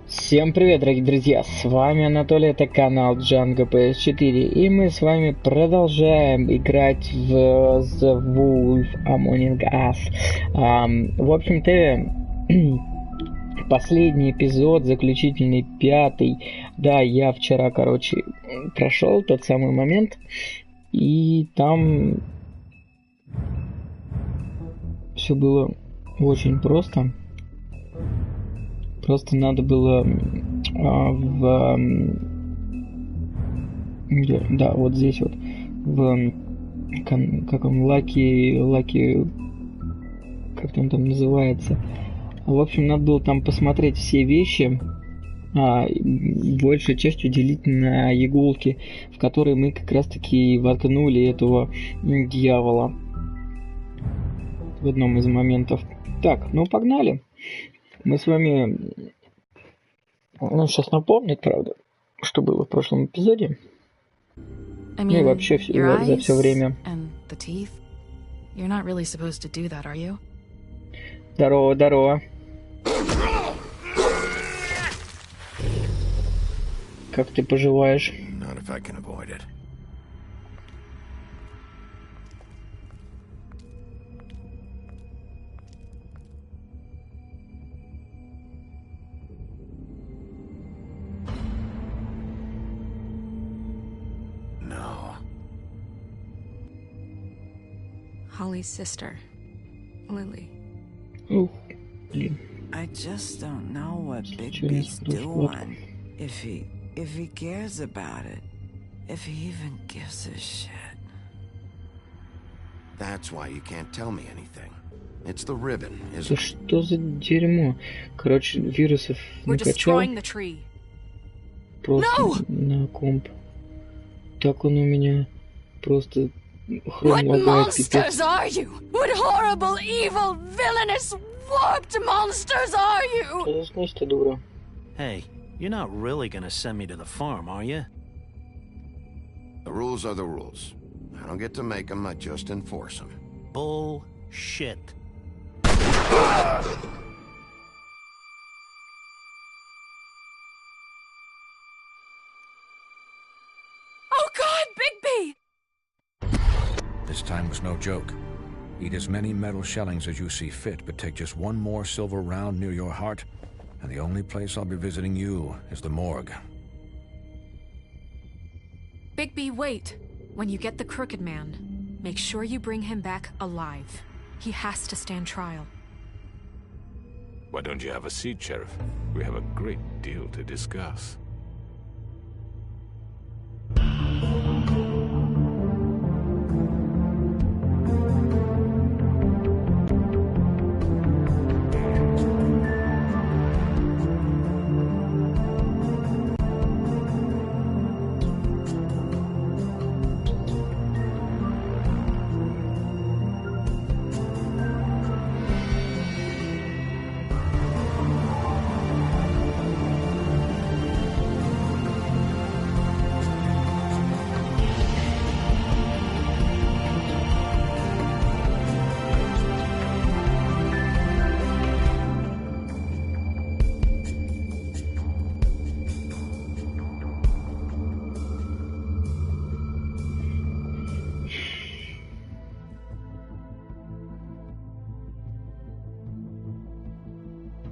Всем привет, дорогие друзья, с вами Анатолий, это канал Django PS4, и мы с вами продолжаем играть в The Wolf Among Us. В общем-то, последний эпизод, заключительный, 5-й, да, я вчера, прошел тот самый момент, и там все было очень просто. Просто надо было вот здесь вот, как он, лаки, как он там называется. В общем, надо было там посмотреть все вещи, большей частью делить на иголки, в которые мы как раз-таки воткнули этого дьявола в одном из моментов. Так, ну погнали. Мы с вами, сейчас напомнит, правда, что было в прошлом эпизоде. Ну и вообще за все время. Здорово, здорово. Как ты поживаешь? Holly's sister, Lily. Ух, блин. I just don't know what Big B's doing. If he cares about it. If he even gives a shit. That's why you can't tell me anything. It's the ribbon, isn't it? Что за дерьмо? Короче, вирусов накачал. Просто на комп. Так он у меня просто... What monsters are you? What horrible, evil, villainous, warped monsters are you? Hey, you're not really gonna send me to the farm, are you? The rules are the rules. I don't get to make them, I just enforce them. Bullshit. This time was no joke. Eat as many metal shellings as you see fit, but take just one more silver round near your heart, and the only place I'll be visiting you is the morgue. Bigby, wait. When you get the Crooked Man, make sure you bring him back alive. He has to stand trial. Why don't you have a seat, Sheriff? We have a great deal to discuss.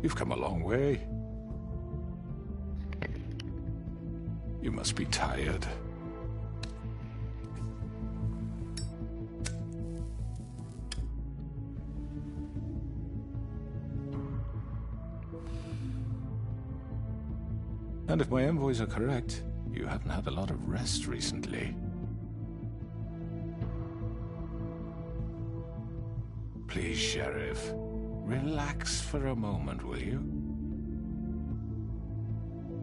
You've come a long way. You must be tired. And if my envoys are correct, you haven't had a lot of rest recently. Please, Sheriff. Relax for a moment, will you?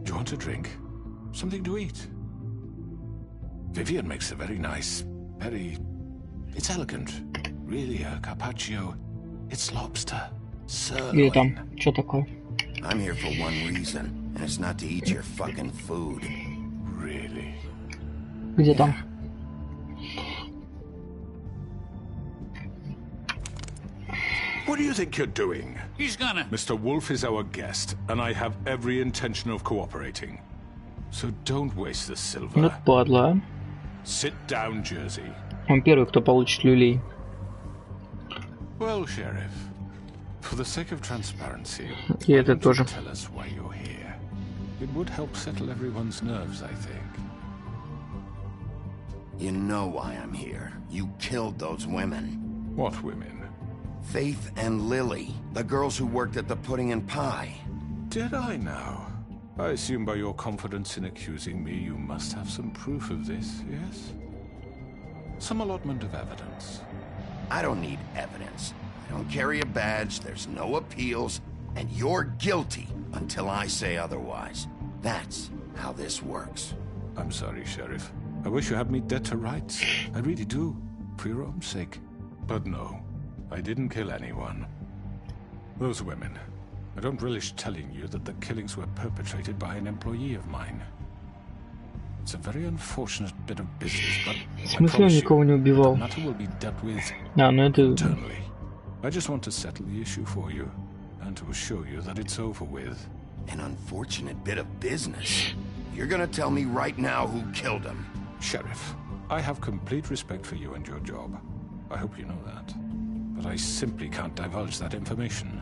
Do you want a drink? Something to eat? Vivian makes a very nice, it's elegant. Really, a carpaccio. It's lobster. Где там? Sirloin. Что такое? I'm here for one reason, and it's not to eat your fucking food. Really? Где там? What do you think you're doing? He's gonna... Mr. Wolf is our guest, and I have every intention of cooperating. So don't waste the silver. Вот падла. Sit down, Jersey. Он первый, кто получит люлей. Well, Sheriff, for the sake of transparency, И why это don't you тоже. tell us why you're here? It would help settle everyone's nerves, I think. You know why I'm here. You killed those women. What women? Faith and Lily, the girls who worked at the Pudding and Pie. Did I now? I assume by your confidence in accusing me, you must have some proof of this, yes? Some allotment of evidence. I don't need evidence. I don't carry a badge, there's no appeals, and you're guilty until I say otherwise. That's how this works. I'm sorry, Sheriff. I wish you had me dead to rights. I really do, for your own sake. But no, I didn't kill anyone. Those women. I don't relish telling you that the killings were perpetrated by an employee of mine. It's a very unfortunate bit of business, but В смысле он никого не убивал? the matter will be dealt with А, ну это... internally. I just want to settle the issue for you, and to assure you that it's over with. An unfortunate bit of business. You're gonna tell me right now who killed him. Sheriff, I have complete respect for you and your job. I hope you know that. But I simply can't divulge that information.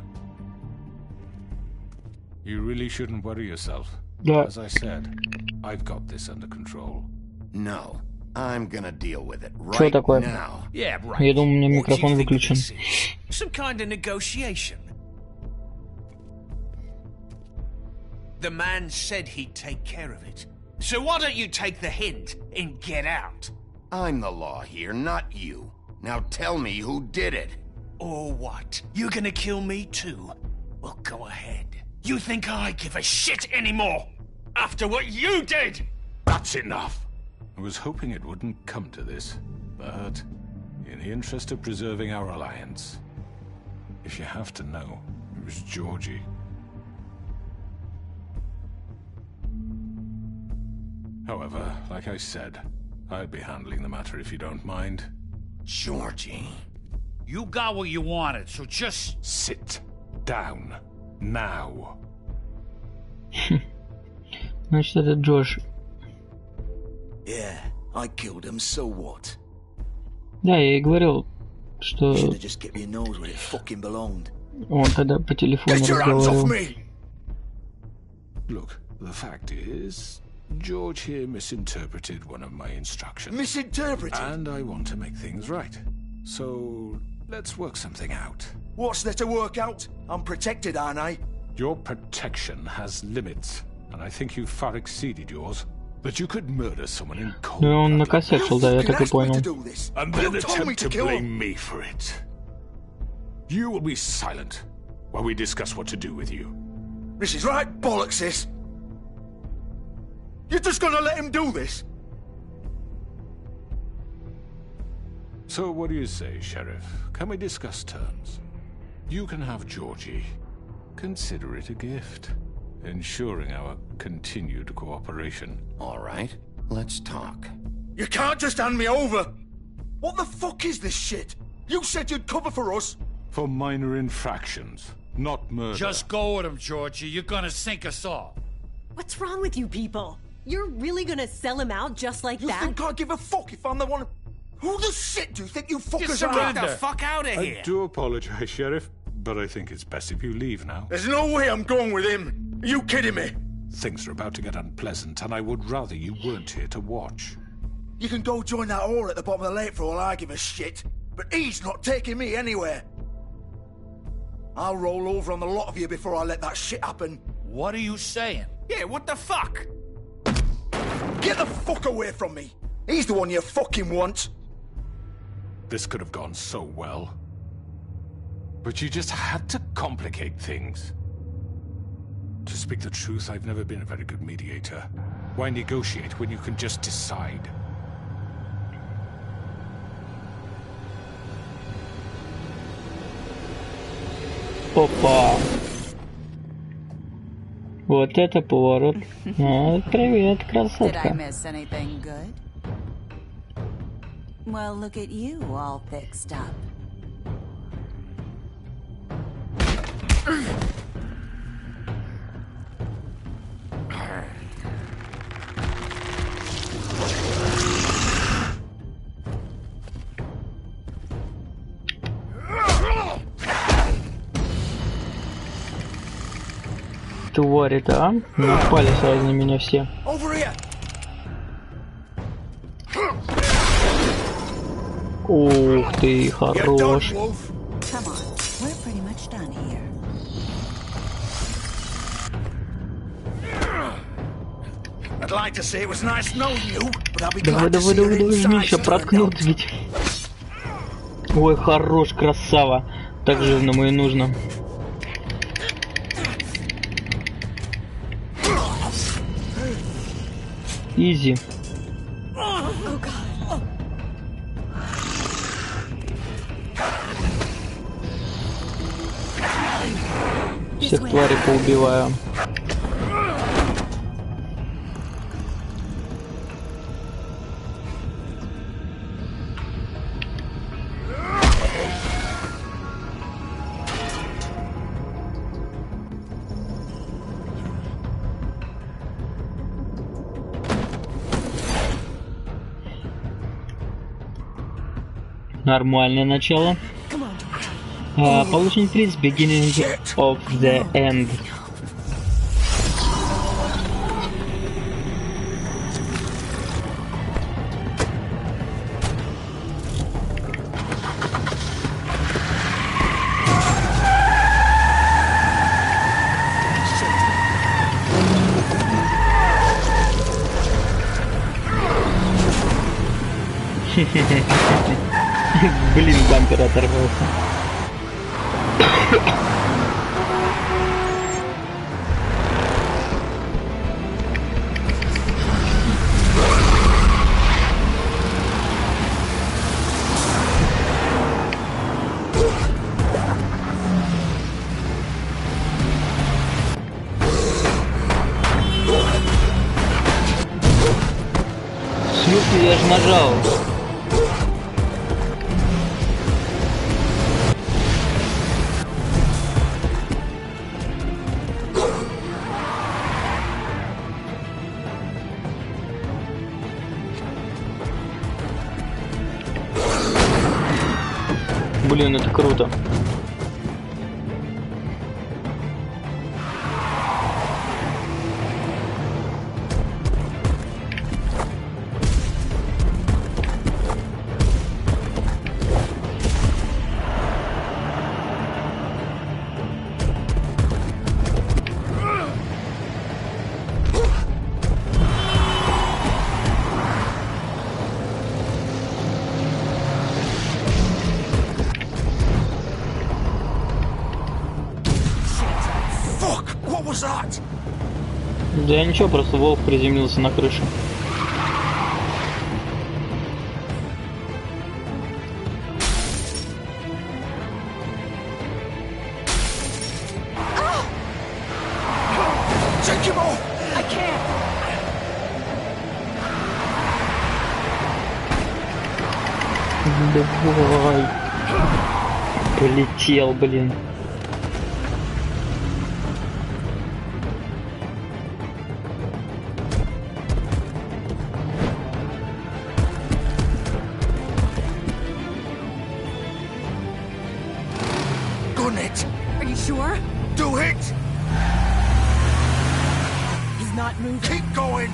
You really shouldn't worry yourself. Да. As I said, I've got this under control. No, I'm gonna deal with it Что right такое? now. Yeah, right. Я думаю, у меня What do you микрофон think выключен. this is? Some kind of negotiation. The man said he'd take care of it. So why don't you take the hint and get out? I'm the law here, not you. Now tell me who did it. Or what? You gonna kill me too? Well, go ahead. You think I give a shit anymore? After what you did? That's enough! I was hoping it wouldn't come to this, but in the interest of preserving our alliance, if you have to know, it was Georgie. However, like I said, I'll be handling the matter if you don't mind. Georgie. You got what you wanted, so just... Sit down. Now. Значит, это Джош. Yeah, I killed him, so what? Да, я и говорил, что Should have just kept your nose where it fucking belonged. он тогда по телефону Get your hands off разговаривал. me! Look, the fact is, George here misinterpreted one of my instructions. Misinterpreted? And I want to make things right. So, let's work something out. What's there to work out? I'm protected, aren't I? Your protection has limits, and I think you've far exceeded yours. That you could murder someone in cold Ну, он blood накосячил, да, я так и понял. and then attempt to blame me for it. You will be silent while we discuss what to do with you. This is right bollocks, this. You're just gonna let him do this? So what do you say, Sheriff? Can we discuss terms? You can have Georgie. Consider it a gift, ensuring our continued cooperation. All right, let's talk. You can't just hand me over! What the fuck is this shit? You said you'd cover for us! For minor infractions, not murder. Just go with him, Georgie. You're gonna sink us all. What's wrong with you people? You're really gonna sell him out just like You that? think I give a fuck if I'm the one? Who the shit do you think you fuckers are? Get the fuck out of here! I do apologize, Sheriff, but I think it's best if you leave now. There's no way I'm going with him. Are you kidding me? Things are about to get unpleasant, and I would rather you weren't here to watch. You can go join that whore at the bottom of the lake for all I give a shit. But he's not taking me anywhere. I'll roll over on the lot of you before I let that shit happen. What are you saying? Yeah, what the fuck? Get the fuck away from me! He's the one you fucking want! This could have gone so well. But you just had to complicate things. To speak the truth, I've never been a very good mediator. Why negotiate when you can just decide? Опа. Вот это поворот. А, привет, Did I красотка. miss anything good? Well, look at you, all fixed up. Твари-то, а? Напали сразу на меня все. Over here! Ух ты, You're done, хорош. Wolf! Come on, we're pretty much done here. I'd like to say it was nice knowing you, but I'll be Давай, glad to давай, see your давай, давай, жми, insides сейчас turned проткнут out. ведь. Ой, хорош, красава. Так жирному и нужно. Изи. Всех тварей поубиваю. Нормальное начало. Получен приз Beginning of the End. Блин, бампер оторвался. В смысле, я же нажал. Блин, это круто. was that? Да ничего, просто волк приземлился на крышу. Take him off! I can't. Давай. Полетел, блин. Gun it! Are you sure? Do it! He's not moving. Keep going!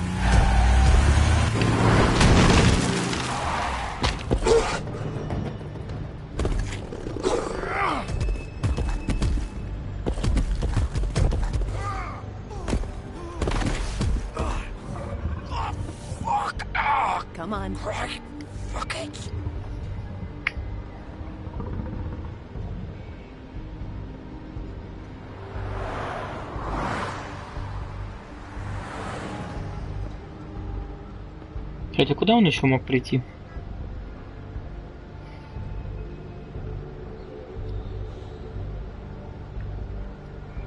Come on. Right. Fuck it. Хотя куда он еще мог прийти?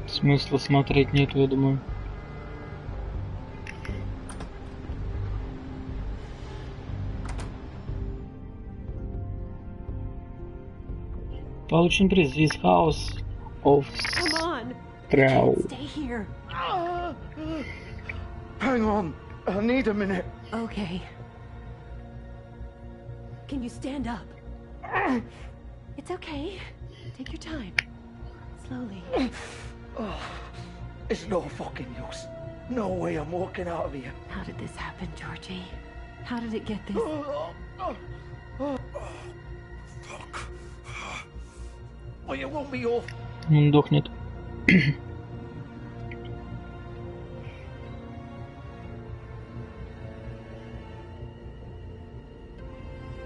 Смысла смотреть нету, я думаю. Получен приз из House of Come on. Straw. Stay here. Hang on. I need a minute. Okay. Can you stand up? It's okay. Take your time. Slowly. It's no fucking use. No way I'm walking out of here. How did this happen, Georgie? How did it get this? Fuck. Oh, you won't be off. Он дохнет.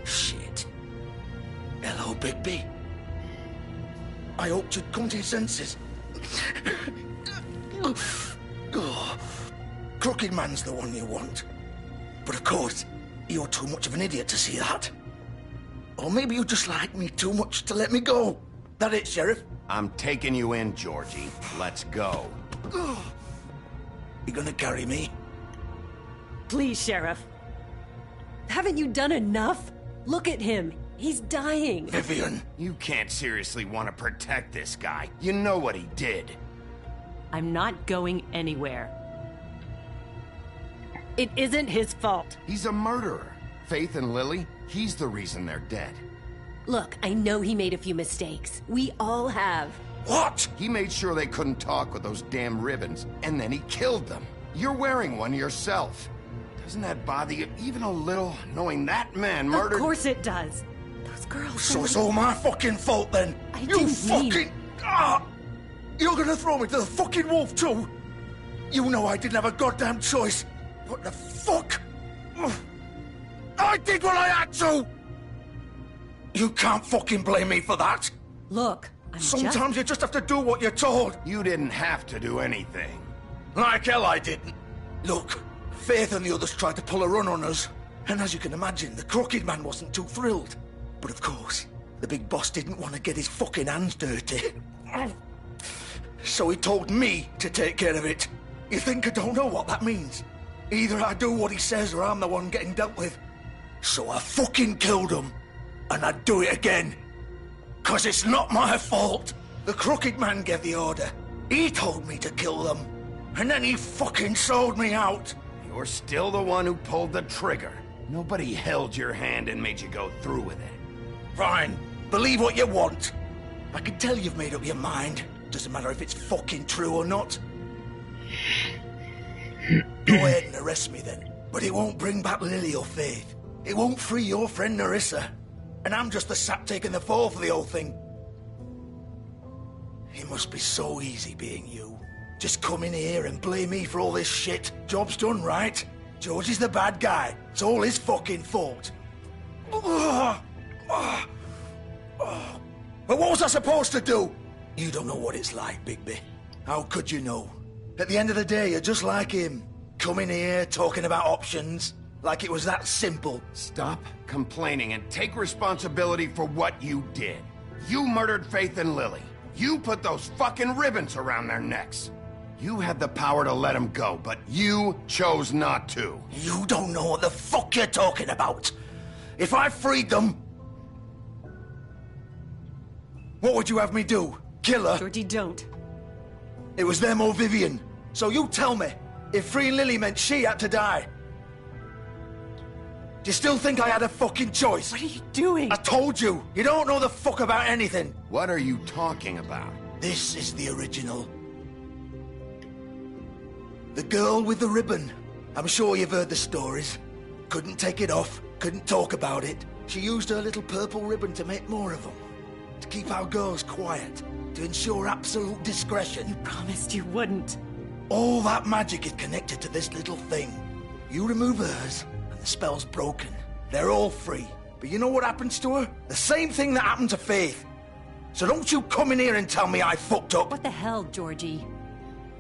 Shit. Hello, Bigby. I hoped you'd come to your senses. Crooked Man's the one you want. But of course, you're too much of an idiot to see that. Or maybe you just like me too much to let me go. That it, Sheriff? I'm taking you in, Georgie. Let's go. You gonna carry me? Please, Sheriff. Haven't you done enough? Look at him. He's dying. Vivian. You can't seriously want to protect this guy. You know what he did. I'm not going anywhere. It isn't his fault. He's a murderer. Faith and Lily, he's the reason they're dead. Look, I know he made a few mistakes. We all have. What? He made sure they couldn't talk with those damn ribbons, and then he killed them. You're wearing one yourself. Doesn't that bother you even a little, knowing that man murdered... Of course it does. Those girls... So it's all my fucking fault then? I You didn't fucking... mean- You're gonna throw me to the fucking wolf too? You know I didn't have a goddamn choice. What the fuck? I did what I had to! You can't fucking blame me for that. Look, Sometimes you just have to do what you're told. You didn't have to do anything. Like hell I didn't. Look, Faith and the others tried to pull a run on us. And as you can imagine, the Crooked Man wasn't too thrilled. But of course, the big boss didn't want to get his fucking hands dirty. So he told me to take care of it. You think I don't know what that means? Either I do what he says or I'm the one getting dealt with. So I fucking killed him. And I'd do it again. 'Cause it's not my fault. The Crooked Man gave the order. He told me to kill them. And then he fucking sold me out. You're still the one who pulled the trigger. Nobody held your hand and made you go through with it. Fine. Believe what you want. I can tell you've made up your mind. Doesn't matter if it's fucking true or not. Go ahead and arrest me then. But it won't bring back Lily or Faith. It won't free your friend Narissa. And I'm just the sap taking the fall for the whole thing. It must be so easy being you. Just come in here and blame me for all this shit. Job's done, right? George is the bad guy. It's all his fucking fault. But what was I supposed to do? You don't know what it's like, Bigby. How could you know? At the end of the day, you're just like him. Coming here, talking about options, like it was that simple. Stop complaining and take responsibility for what you did. You murdered Faith and Lily. You put those fucking ribbons around their necks. You had the power to let them go, but you chose not to. You don't know what the fuck you're talking about. If I freed them, what would you have me do? Kill her? Georgie, don't. It was them or Vivian. So you tell me, if freeing Lily meant she had to die, do you still think I had a fucking choice? What are you doing? I told you, you don't know the fuck about anything. What are you talking about? This is the original. The girl with the ribbon. I'm sure you've heard the stories. Couldn't take it off, couldn't talk about it. She used her little purple ribbon to make more of them. To keep our girls quiet. To ensure absolute discretion. You promised you wouldn't. All that magic is connected to this little thing. You remove hers, and the spell's broken. They're all free. But you know what happens to her? The same thing that happened to Faith. So don't you come in here and tell me I fucked up. What the hell, Georgie?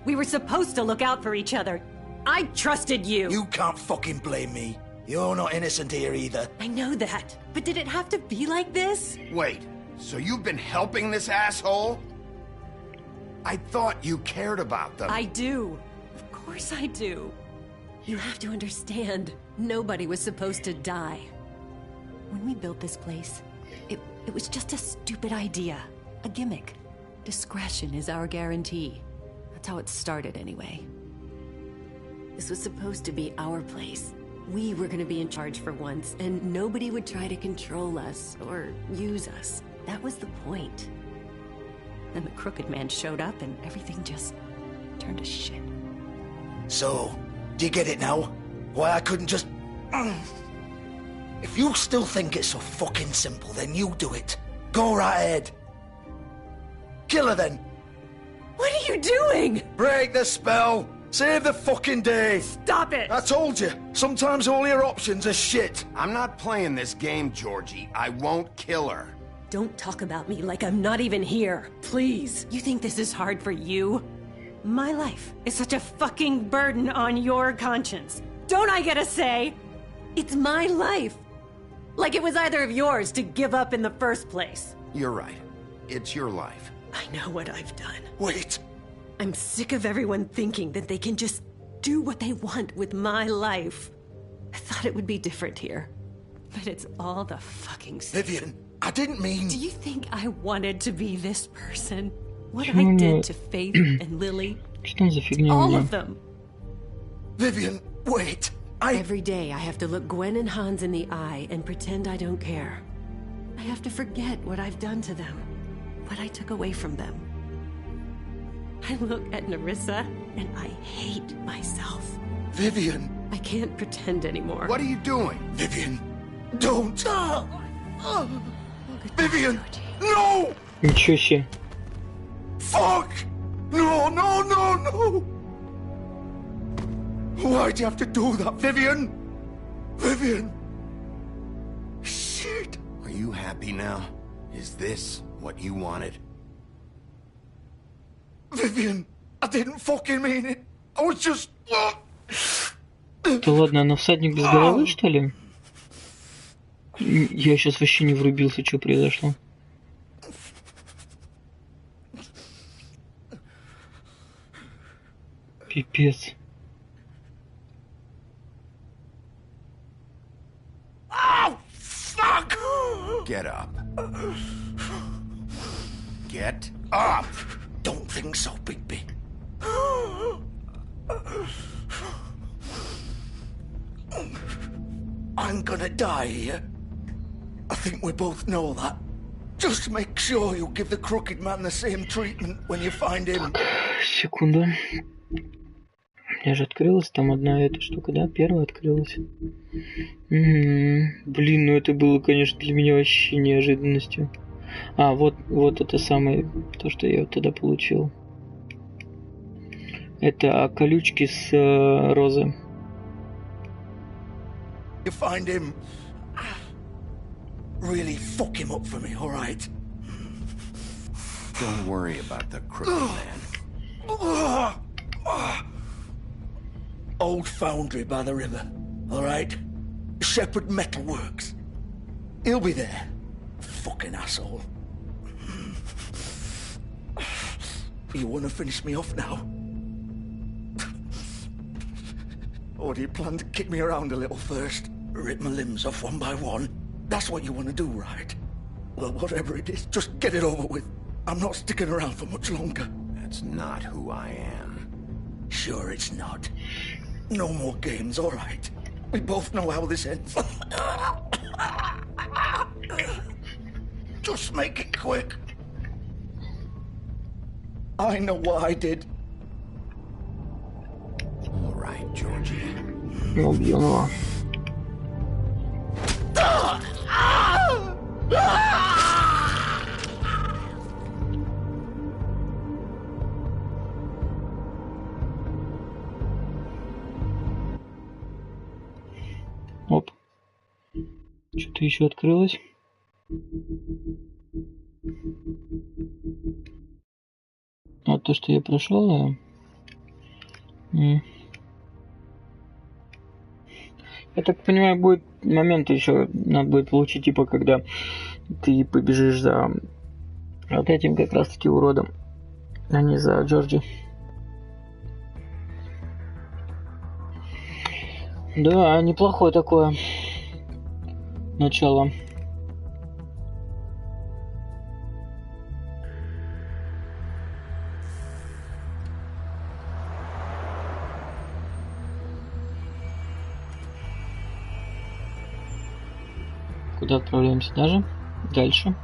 We were supposed to look out for each other. I trusted you. You can't fucking blame me. You're not innocent here either. I know that. But did it have to be like this? Wait, so you've been helping this asshole? I thought you cared about them. I do. Of course I do. You have to understand, nobody was supposed to die. When we built this place, it was just a stupid idea. A gimmick. Discretion is our guarantee. That's how it started anyway. This was supposed to be our place. We were gonna be in charge for once, and nobody would try to control us or use us. That was the point. Then the crooked man showed up and everything just turned to shit. So, do you get it now? Why I couldn't just... If you still think it's so fucking simple, then you do it. Go right ahead. Kill her then. What are you doing? Break the spell. Save the fucking day. Stop it. I told you, sometimes all your options are shit. I'm not playing this game, Georgie. I won't kill her. Don't talk about me like I'm not even here. Please. You think this is hard for you? My life is such a fucking burden on your conscience. Don't I get a say? It's my life. Like it was either of yours to give up in the first place. You're right. It's your life. I know what I've done. Wait. I'm sick of everyone thinking that they can just do what they want with my life. I thought it would be different here. But it's all the fucking same. Vivian, I didn't mean... Do you think I wanted to be this person? What I did to Faith and Lily? All of them. Vivian, wait. Every day I have to look Gwen and Hans in the eye and pretend I don't care. I have to forget what I've done to them. What I took away from them. I look at Nerissa and I hate myself. Vivian. I can't pretend anymore. What are you doing? Vivian, don't. Vivian, no! Ничего себе. Fuck! No, no, no, no! Why'd you have to do that, Vivian? Vivian! Shit! Are you happy now? Is this what you wanted? Vivian, I didn't fucking mean it. I was just... Да ладно, она всадник без головы, что ли? Я сейчас вообще не врубился, что произошло. Пипец. Oh, fuck! Get up. Get up! Don't think so, Bigby. I'm gonna die here. I think we both know that. Just make sure you give the crooked man the same treatment when you find him. Секунду. У меня же открылась там одна эта штука, да? Первая открылась. Блин, ну это было, конечно, для меня вообще неожиданностью. А, вот это самое, то, что я вот тогда получил. Это колючки с розы. You find him. Really fuck him up for me, all right? Don't worry about the crooked man. Old foundry by the river, all right? Shepherd Metalworks. He'll be there. Fucking asshole. You want to finish me off now? Or do you plan to kick me around a little first? Rip my limbs off one by one? That's what you want to do, right? Well, whatever it is, just get it over with. I'm not sticking around for much longer. That's not who I am. Sure it's not. No more games, all right? We both know how this ends. Just make it quick. I know what I did. All right, Georgie. Я убью его. Оп. Что-то еще открылось. А то, что я прошел, да? Я так понимаю, будет момент еще, надо будет получить, типа, когда ты побежишь за вот этим как раз-таки уродом, а не за Джорджи. Да, неплохое такое начало. Куда отправляемся даже? Дальше.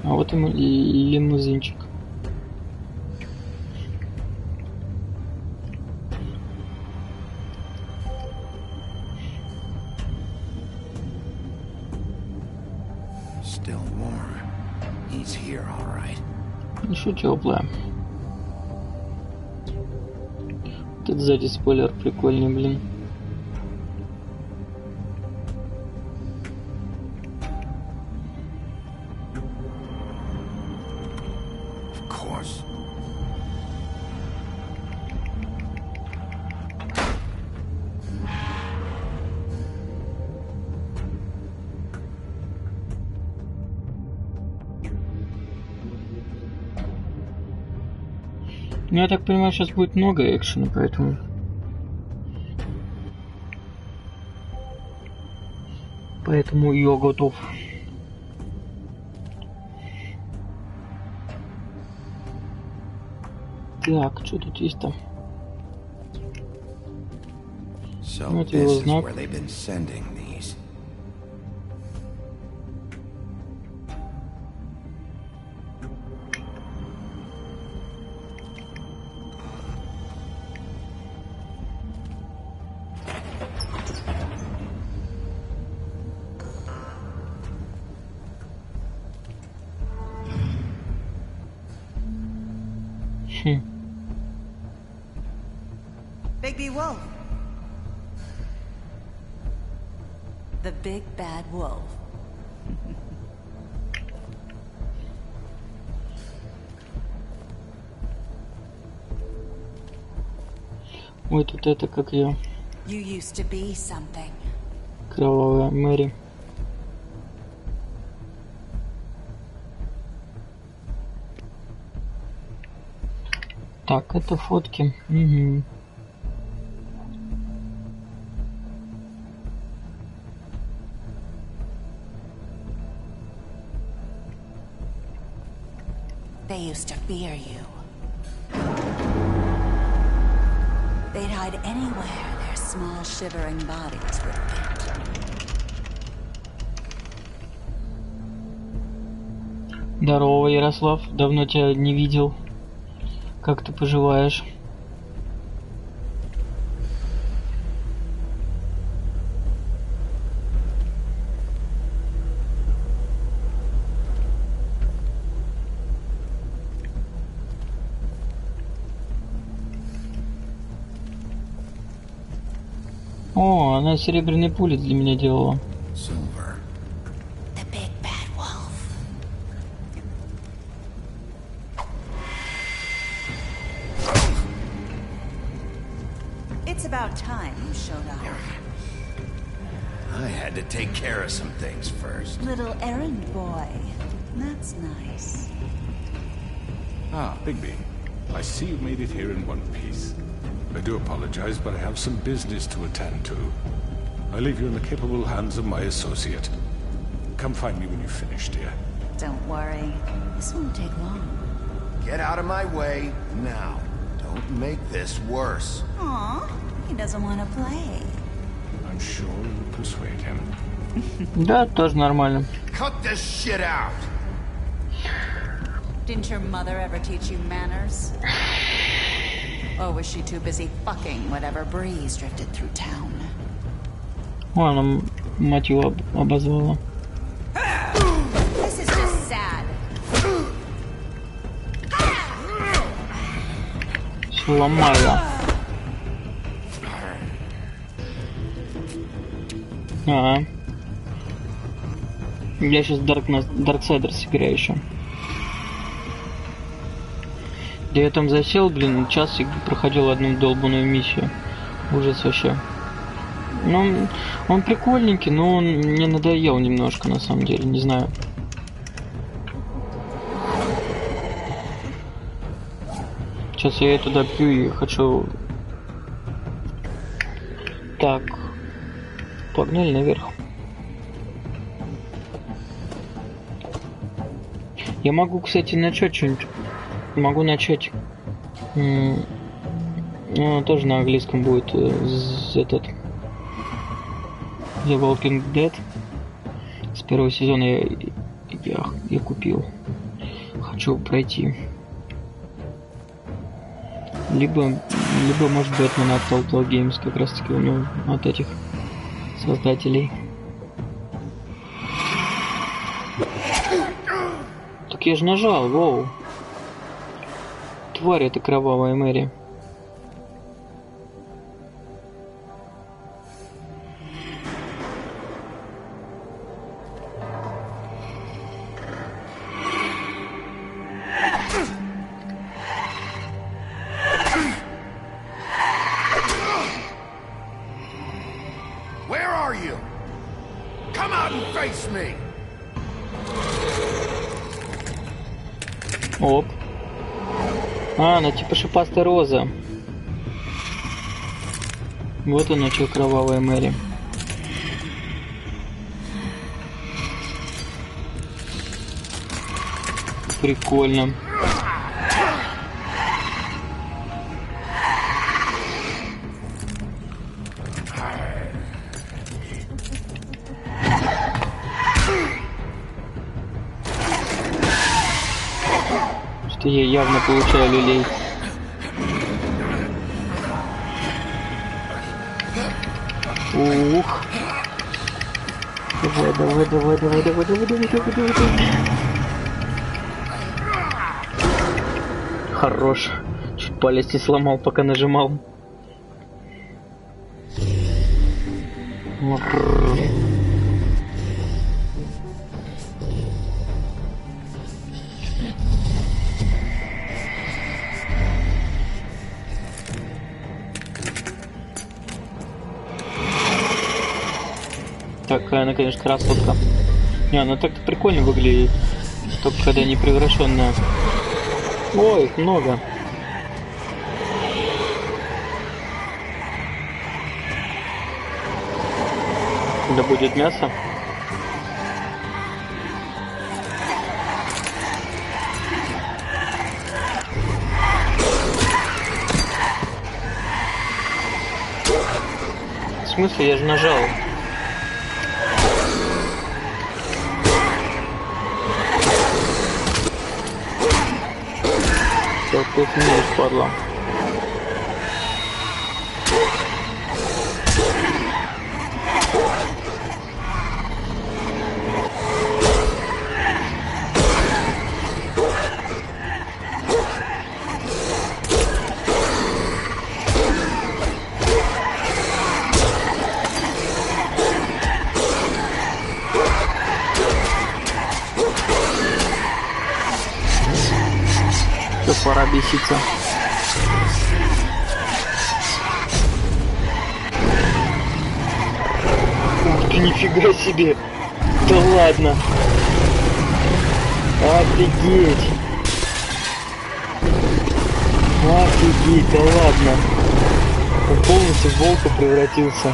А вот и лимузинчик. Still warm. He's here, all right. Еще теплая. Тут сзади спойлер прикольный, блин. Ну, я так понимаю, сейчас будет много экшена, поэтому... Поэтому я готов. Так, что тут есть-то? Вот его знак. Big Wolf. The big bad wolf. Ой, тут это как я. You used to be something. Кровавая Мэри. Так, это фотки. Угу. They used to fear you. They'd hide anywhere their small shivering bodies would fit. Здорово, Ярослав. Давно тебя не видел. Как ты поживаешь? О, она серебряный пулец для меня делала. Silver. The big bad wolf. It's about time you showed up. I had to take care of some things first. Little errand boy. That's nice. Ah, Bigby. I see you made it here in one piece. I do apologize, but I have some business to attend to. I leave you in the capable hands of my associate. Come find me when you've finished, dear. Don't worry. This won't take long. Get out of my way now. Don't make this worse. Aw, he doesn't want to play. I'm sure you'll persuade him. Да, тоже нормально. Cut this shit out. Didn't your mother ever teach you manners? Or was she too busy fucking whatever breeze drifted through town? О, она мать его обозвала. This is just sad. Сломала. Ага. Я сейчас Darksiders играю еще. Да я там засел, блин, час и проходил одну долбаную миссию. Ужас вообще. Ну, он прикольненький, но он мне надоел немножко, на самом деле, не знаю. Сейчас я эту допью и хочу... Так. Погнали наверх. Я могу, кстати, начать что-нибудь. Могу начать. Ну, тоже на английском будет этот The Walking Dead. С первого сезона я купил. Хочу пройти. Либо может быть на Telltale Games, как раз таки у него от этих создателей. Так я же нажал, воу. Тварь, это кровавая Мэри. Where are you? Come out and face me. Оп. А, она типа шипастая роза. Вот она, что кровавая Мэри. Прикольно. Что я явно получаю люлей. Ух. Давай. Хорош. Чуть палец не сломал, пока нажимал. Такая она, конечно, красотка. Не, она так-то прикольно выглядит. Только когда не превращенная. Ой, их много. Да будет мясо. В смысле, я же нажал. Что ты смеешь, падла? Все, пора беситься. Ух ты, нифига себе! Да ладно! Офигеть! Офигеть, да ладно! Он полностью в волка превратился.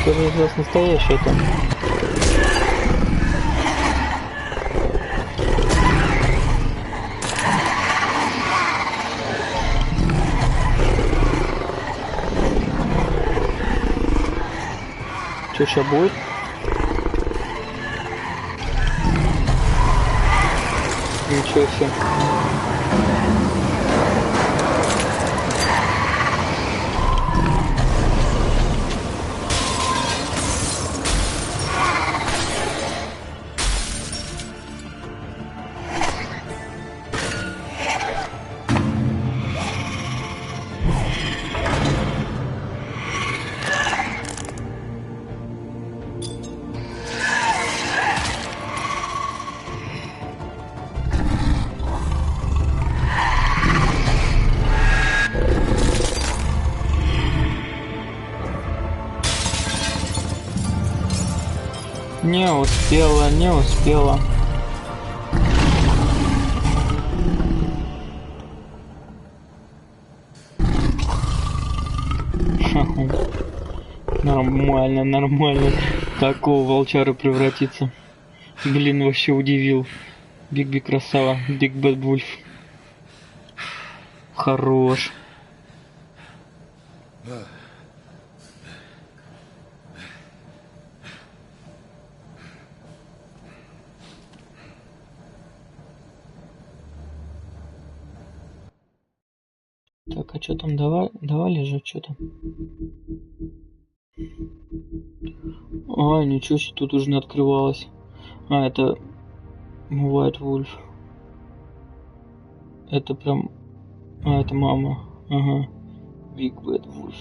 Что же из вас настоящее-то? Что сейчас будет? Ничего себе. Не успела, не успела. Нормально, нормально. Такого волчара превратиться. Блин, вообще удивил. Биг красава. Биг Бэд Вульф. Хорош. Так, а что там давали же что-то? А, ничего себе, тут уже не открывалось. А, это White Wolf. Это прям... А, это мама. Ага. Big Bad Wolf.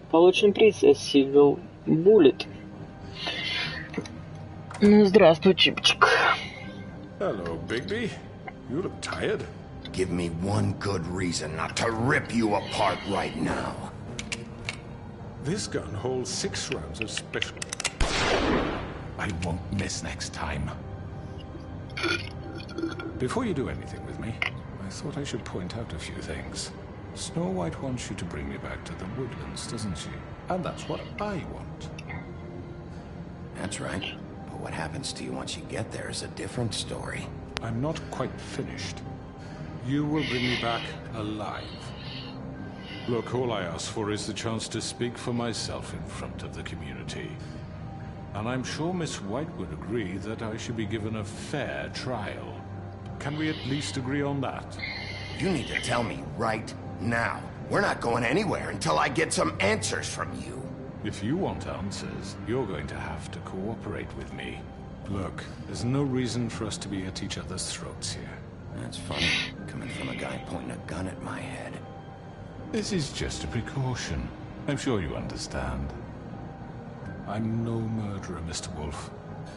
Получен приз Silver Bullet. Ну, здравствуй, Чипчик. Hello, Bigby. You look tired. Give me one good reason not to rip you apart right now. This gun holds 6 rounds of special. I won't miss next time. Before you do anything with me, I thought I should point out a few things. Snow White wants you to bring me back to the woodlands, doesn't she? And that's what I want. That's right. But what happens to you once you get there is a different story. I'm not quite finished. You will bring me back alive. Look, all I ask for is the chance to speak for myself in front of the community. And I'm sure Miss White would agree that I should be given a fair trial. Can we at least agree on that? You need to tell me right now. We're not going anywhere until I get some answers from you. If you want answers, you're going to have to cooperate with me. Look, there's no reason for us to be at each other's throats here. That's funny, coming from a guy pointing a gun at my head. This is just a precaution. I'm sure you understand. I'm no murderer, Mr. Wolf.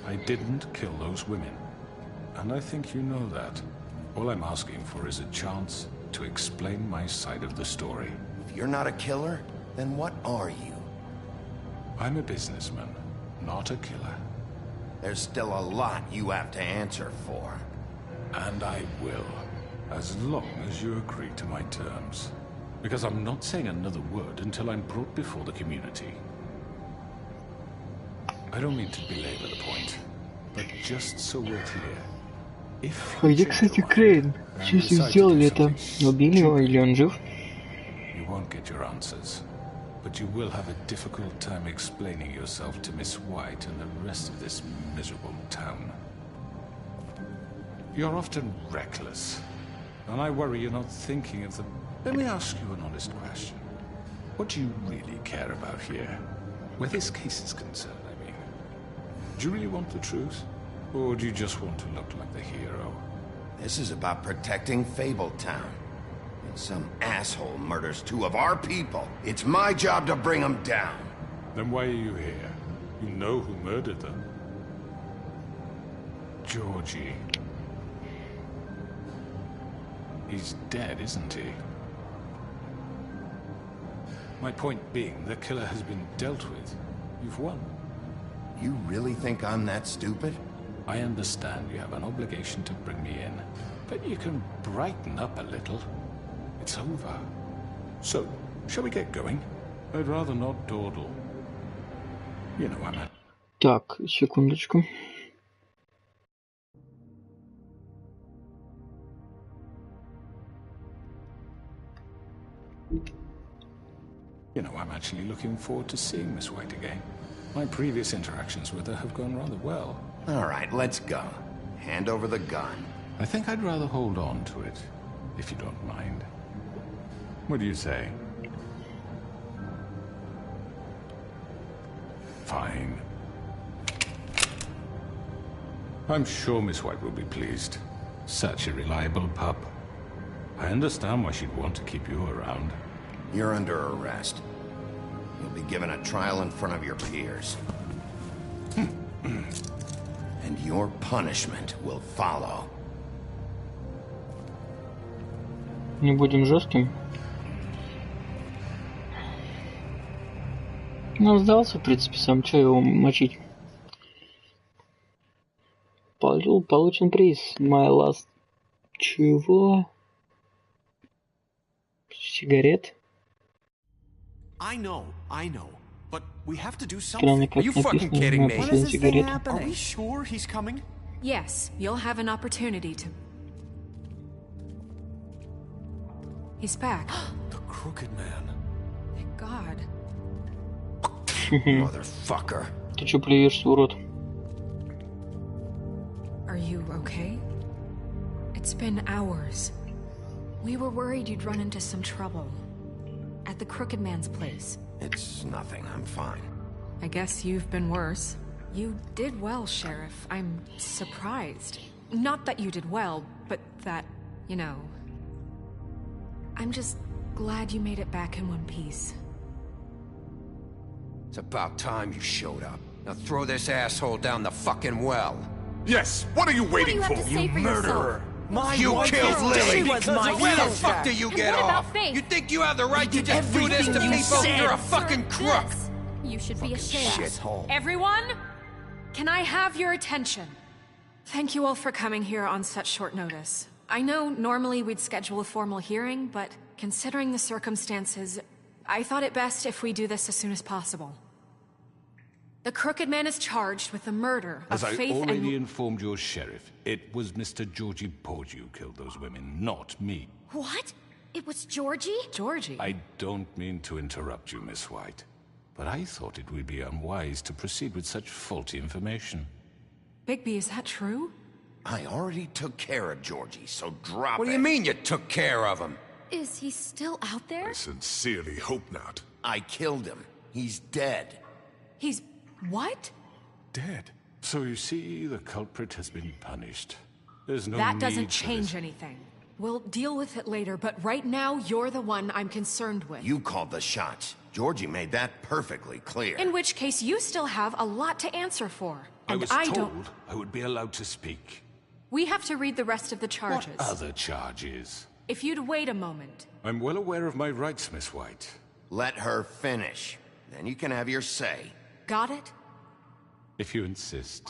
I didn't kill those women. And I think you know that. All I'm asking for is a chance to explain my side of the story. If you're not a killer, then what are you? I'm a businessman, not a killer. There's still a lot you have to answer for. And I will, as long as you agree to my terms. Because I'm not saying another word until I'm brought before the community. I don't mean to belabor the point, but just so we're clear. А где, кстати, Крейн? Что с ним сделали это? Убили его или он жив? You won't get your answers, but you will have a difficult time explaining yourself to Miss White and the rest of this miserable town. You're often reckless, and I worry you're not thinking of the... Let me ask you an honest question. What do you really care about here? Where this case is concerned, I mean. Do you really want the truth? Or do you just want to look like the hero? This is about protecting Fabletown. And some asshole murders 2 of our people. It's my job to bring them down. Then why are you here? You know who murdered them. Georgie. He's dead, isn't he? My point being, the killer has been dealt with. You've won. You really think I'm that stupid? I understand you have an obligation to bring me in, but you can brighten up a little. It's over. So, shall we get going? I'd rather not dawdle. You know I'm at... Так, секундочку. You know, I'm actually looking forward to seeing Miss White again. My previous interactions with her have gone rather well. All right, let's go. Hand over the gun. I think I'd rather hold on to it, if you don't mind. What do you say? Fine. I'm sure Miss White will be pleased. Such a reliable pup. I understand why she'd want to keep you around. You're under arrest. You'll be given a trial in front of your peers. And your punishment will follow. Не будем жестким. Ну, сдался, в принципе, сам. Че его мочить? Получен приз. My last... Чего? Сигарет? I know, but we have to do Странно, something. как Are you fucking написано, kidding на me? When последней is this thing сигарету. happening? Are we sure he's coming? Yes, you'll have an opportunity to... He's back. The Crooked Man. Thank God. Motherfucker. Ты чё плюешься, урод? Are you okay? It's been hours. We were worried you'd run into some trouble. At the Crooked Man's place. It's nothing, I'm fine. I guess you've been worse. You did well, Sheriff. I'm surprised. Not that you did well, but that, you know... I'm just glad you made it back in one piece. It's about time you showed up. Now throw this asshole down the fucking well. Yes, what are you waiting for? You murderer! You killed Lily! Where the fuck do you get off? You think you have the right to just do this to people? You're a fucking crook! You should be ashamed. Shithole. Everyone, can I have your attention? Thank you all for coming here on such short notice. I know normally we'd schedule a formal hearing, but considering the circumstances, I thought it best if we do this as soon as possible. The Crooked Man is charged with the murder of As I Faith already informed your sheriff, it was Mr. Georgie Porgy who killed those women, not me. What? It was Georgie? Georgie? I don't mean to interrupt you, Miss White, but I thought it would be unwise to proceed with such faulty information. Bigby, is that true? I already took care of Georgie, so drop it. What do you mean you took care of him? Is he still out there? I sincerely hope not. I killed him. He's dead. He's... what? Dead. So you see, the culprit has been punished. There's no That need doesn't for change this. anything. We'll deal with it later, but right now, you're the one I'm concerned with. You called the shots. Georgie made that perfectly clear. In which case, you still have a lot to answer for. I And was I told don't... I would be allowed to speak. We have to read the rest of the charges. What other charges? If you'd wait a moment. I'm well aware of my rights, Miss White. Let her finish. Then you can have your say. Got it? If you insist.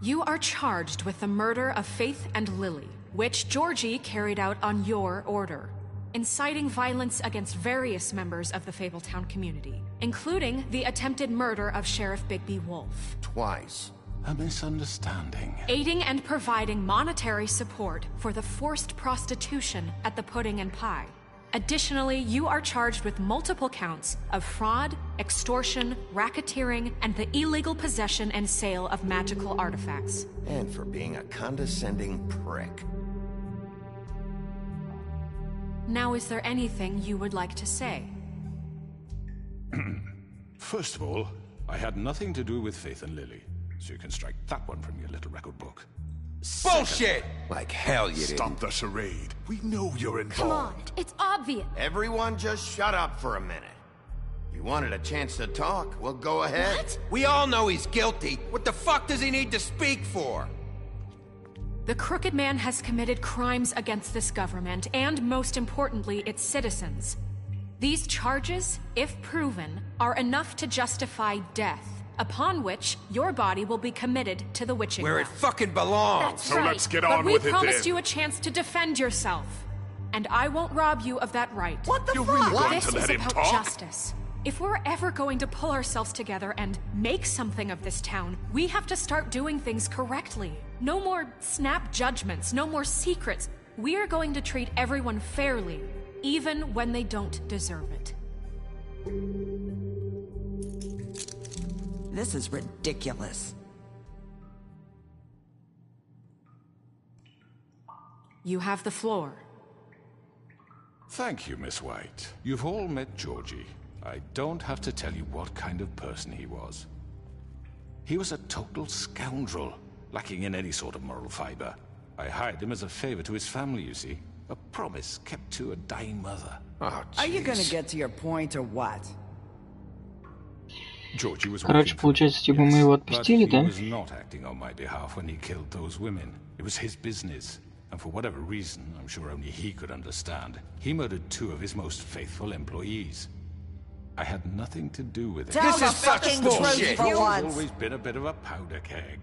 You are charged with the murder of Faith and Lily, which Georgie carried out on your order, inciting violence against various members of the Fabletown community, including the attempted murder of Sheriff Bigby Wolf. Twice. A misunderstanding. Aiding and providing monetary support for the forced prostitution at the Pudding and Pie. Additionally, you are charged with multiple counts of fraud, extortion, racketeering, and the illegal possession and sale of magical artifacts. And for being a condescending prick. Now, is there anything you would like to say? First of all, I had nothing to do with Faith and Lily, so you can strike that one from your little record book. Bullshit! Like hell you didn't. Stop the charade. We know you're involved. Come on, it's obvious. Everyone just shut up for a minute. You wanted a chance to talk, well go ahead. What? We all know he's guilty. What the fuck does he need to speak for? The Crooked Man has committed crimes against this government, and most importantly, its citizens. These charges, if proven, are enough to justify death, upon which your body will be committed to the witching Where it well. fucking belongs. That's So right. let's get on but with we it promised then. you a chance to defend yourself, and I won't rob you of that right. What the You're fuck? really going This to is let him about talk? justice. If we're ever going to pull ourselves together and make something of this town, we have to start doing things correctly. No more snap judgments, no more secrets. We are going to treat everyone fairly, even when they don't deserve it. This is ridiculous. You have the floor. Thank you, Miss White. You've all met Georgie. I don't have to tell you what kind of person he was. He was a total scoundrel, lacking in any sort of moral fiber. I hired him as a favor to his family, you see. A promise kept to a dying mother. Oh, Are you gonna jeez. get to your point or what? Georgie was Короче, working for me, получается, типа мы его but отпустили, he да? was not acting on my behalf when he killed those women. It was his business. And for whatever reason, I'm sure only he could understand, he murdered 2 of his most faithful employees. I had nothing to do with it. Tell This the is such fucking bullshit. truth for You've once. always been a bit of a powder keg.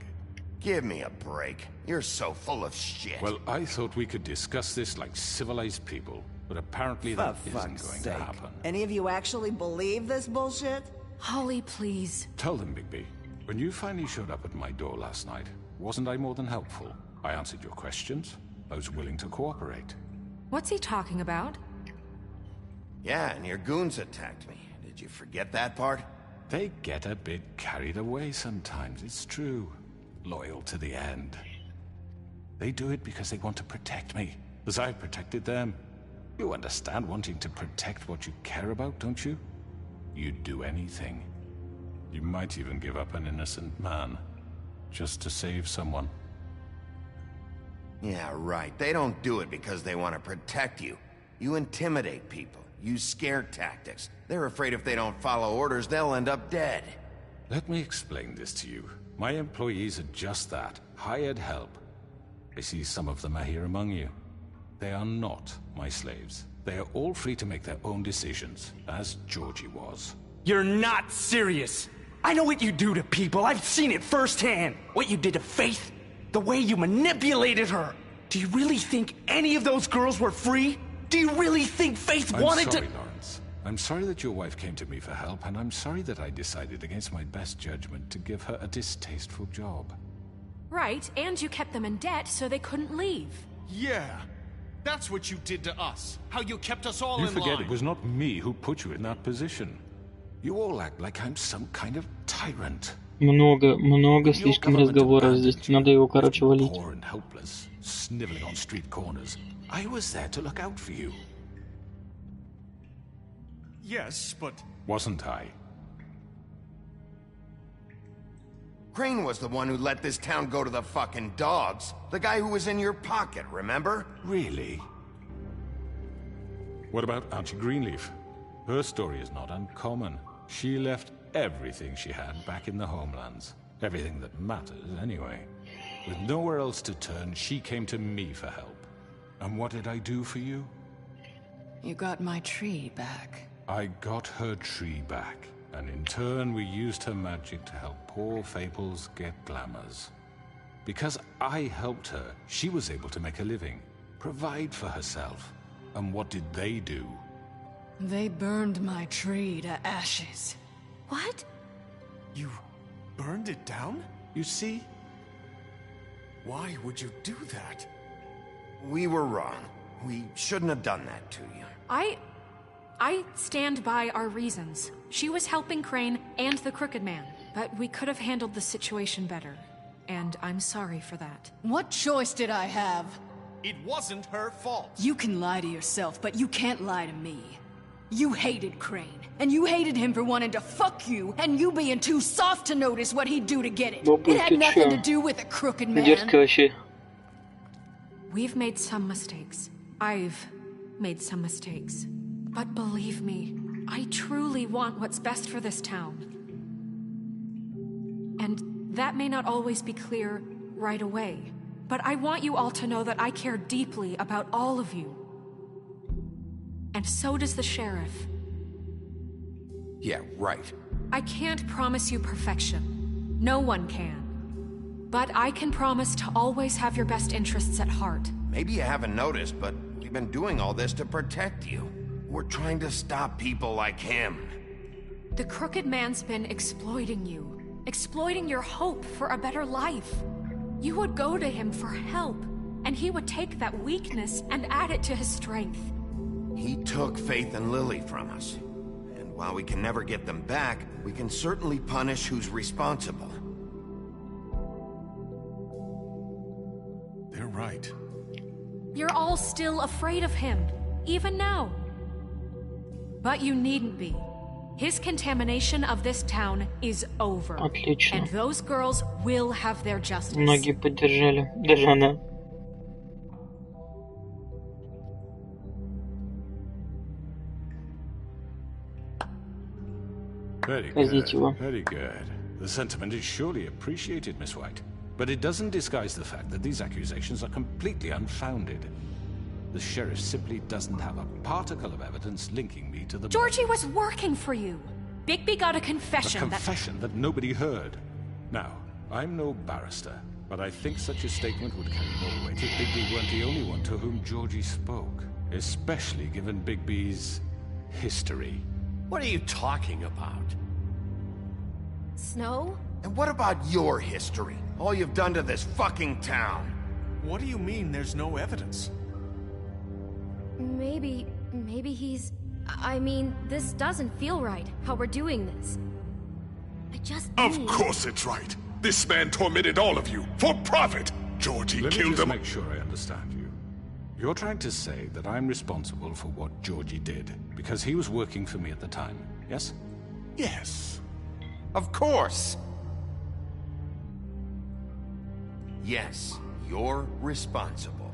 Give me a break. You're so full of shit. Well, I thought we could discuss this like civilized people, but apparently For that isn't fuck's going sake. to happen. Any of you actually believe this bullshit? Holly, please. Tell them, Bigby, when you finally showed up at my door last night, wasn't I more than helpful? I answered your questions. I was willing to cooperate. What's he talking about? Yeah, and your goons attacked me. Did you forget that part? They get a bit carried away sometimes, it's true. Loyal to the end. They do it because they want to protect me, as I've protected them. You understand wanting to protect what you care about, don't you? You'd do anything. You might even give up an innocent man, just to save someone. Yeah, right. They don't do it because they want to protect you. You intimidate people. Use scare tactics. They're afraid if they don't follow orders, they'll end up dead. Let me explain this to you. My employees are just that, hired help. I see some of them are here among you. They are not my slaves. They are all free to make their own decisions, as Georgie was. You're not serious. I know what you do to people. I've seen it firsthand. What you did to Faith. The way you manipulated her. Do you really think any of those girls were free? Do you really think Faith wanted I'm sorry, to— Lawrence. I'm sorry that your wife came to me for help, and I'm sorry that I decided against my best judgment to give her a distasteful job. Right, and you kept them in debt so they couldn't leave. Yeah. That's what you did to us. How you kept us all You in forget line. it was not me who put you in that position. You all act like I'm some kind of tyrant. Много слишком разговоров здесь. Надо его, короче, валить. Poor and helpless, sniveling on street corners. I was there to look out for you. Yes, but... Wasn't I? Crane was the one who let this town go to the fucking dogs. The guy who was in your pocket, remember? Really? What about Auntie Greenleaf? Her story is not uncommon. She left everything she had back in the homelands. Everything that matters, anyway. With nowhere else to turn, she came to me for help. And what did I do for you? You got my tree back. I got her tree back, and in turn we used her magic to help poor Faples get glamours. Because I helped her, she was able to make a living, provide for herself. And what did they do? They burned my tree to ashes. What? You burned it down? You see? Why would you do that? We were wrong. We shouldn't have done that to you. I stand by our reasons. She was helping Crane and the Crooked Man, but we could have handled the situation better. And I'm sorry for that. What choice did I have? It wasn't her fault. You can lie to yourself, but you can't lie to me. You hated Crane, and you hated him for wanting to fuck you, and you being too soft to notice what he'd do to get it. It had nothing to do with a Crooked Man. We've made some mistakes. I've made some mistakes. But believe me, I truly want what's best for this town. And that may not always be clear right away, but I want you all to know that I care deeply about all of you. And so does the sheriff. Yeah, right. I can't promise you perfection. No one can. But I can promise to always have your best interests at heart. Maybe you haven't noticed, but we've been doing all this to protect you. We're trying to stop people like him. The Crooked Man's been exploiting you. Exploiting your hope for a better life. You would go to him for help, and he would take that weakness and add it to his strength. He took Faith and Lily from us. And while we can never get them back, we can certainly punish who's responsible. They're right. You're all still afraid of him, even now. But you needn't be. His contamination of this town is over. Отлично. And those girls will have their justice. Многие поддержали. Даже она. Very good. Very good. The sentiment is surely appreciated, Miss White. But it doesn't disguise the fact that these accusations are completely unfounded. The sheriff simply doesn't have a particle of evidence linking me to the... Georgie was working for you. Bigby got a confession. A confession that nobody heard. Now, I'm no barrister, but I think such a statement would carry more weight if Bigby weren't the only one to whom Georgie spoke. Especially given Bigby's history. What are you talking about? Snow? And what about your history? All you've done to this fucking town. What do you mean there's no evidence? Maybe he's... I mean, this doesn't feel right, how we're doing this. I just Of course it's right. This man tormented all of you, for profit. Georgie killed them. Let me just make sure I understand you. You're trying to say that I'm responsible for what Georgie did, because he was working for me at the time, yes? Yes. Of course. Yes, you're responsible.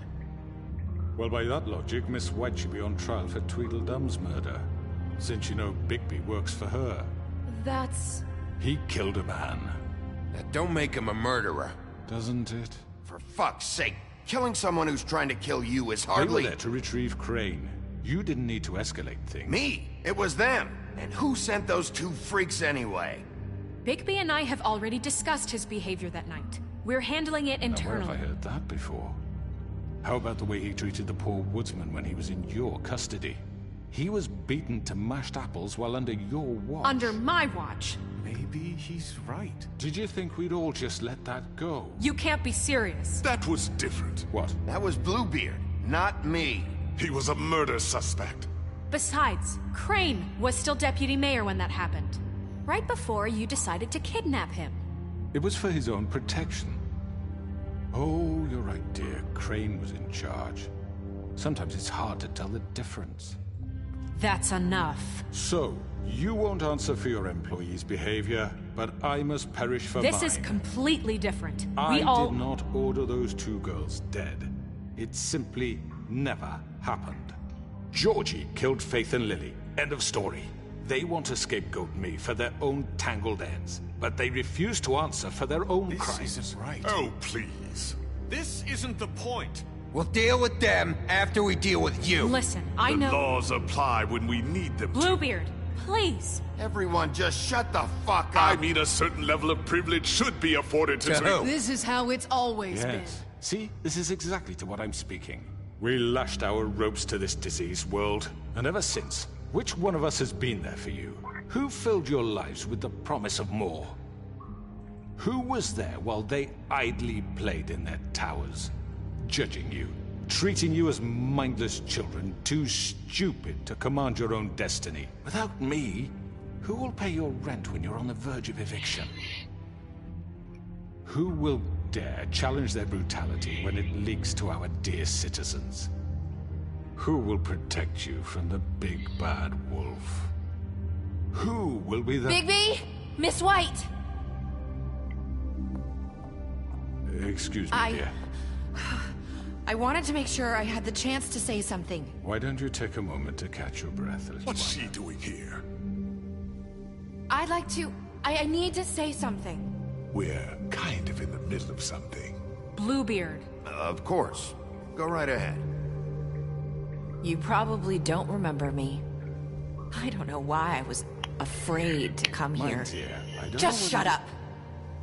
Well, by that logic, Miss White should be on trial for Tweedledum's murder, since you know Bigby works for her. That's... He killed a man. That don't make him a murderer. Doesn't it? For fuck's sake, killing someone who's trying to kill you is hardly... They were there to retrieve Crane. You didn't need to escalate things. Me? It was them. And who sent those two freaks anyway? Bigby and I have already discussed his behavior that night. We're handling it internally. Now, where have I heard that before? How about the way he treated the poor woodsman when he was in your custody? He was beaten to mashed apples while under your watch. Under my watch? Maybe he's right. Did you think we'd all just let that go? You can't be serious. That was different. What? That was Bluebeard, not me. He was a murder suspect. Besides, Crane was still deputy mayor when that happened. Right before you decided to kidnap him. It was for his own protection. Oh, you're right, dear. Crane was in charge. Sometimes it's hard to tell the difference. That's enough. So, you won't answer for your employees' behavior, but I must perish for mine. This is completely different. I did not order those two girls dead. It simply never happened. Georgie killed Faith and Lily. End of story. They want to scapegoat me for their own tangled ends, but they refuse to answer for their own crimes. This isn't right. Oh, please. This isn't the point. We'll deal with them after we deal with you. Listen, I know... The laws apply when we need them to. Bluebeard, please. Everyone just shut the fuck up. I mean, a certain level of privilege should be afforded to who? This is how it's always been. See, this is exactly to what I'm speaking. We lashed our ropes to this diseased world, and ever since, which one of us has been there for you? Who filled your lives with the promise of more? Who was there while they idly played in their towers, judging you, treating you as mindless children, too stupid to command your own destiny? Without me, who will pay your rent when you're on the verge of eviction? Who will dare challenge their brutality when it leaks to our dear citizens? Who will protect you from the big bad wolf? Who will be the... Bigby! Miss White! Excuse me, dear. I wanted to make sure I had the chance to say something. Why don't you take a moment to catch your breath, Elizabeth? What's she doing here? I'd like to... I need to say something. We're kind of in the middle of something. Bluebeard. Of course. Go right ahead. You probably don't remember me. I don't know why I was afraid to come here. My dear, I don't Just know shut up.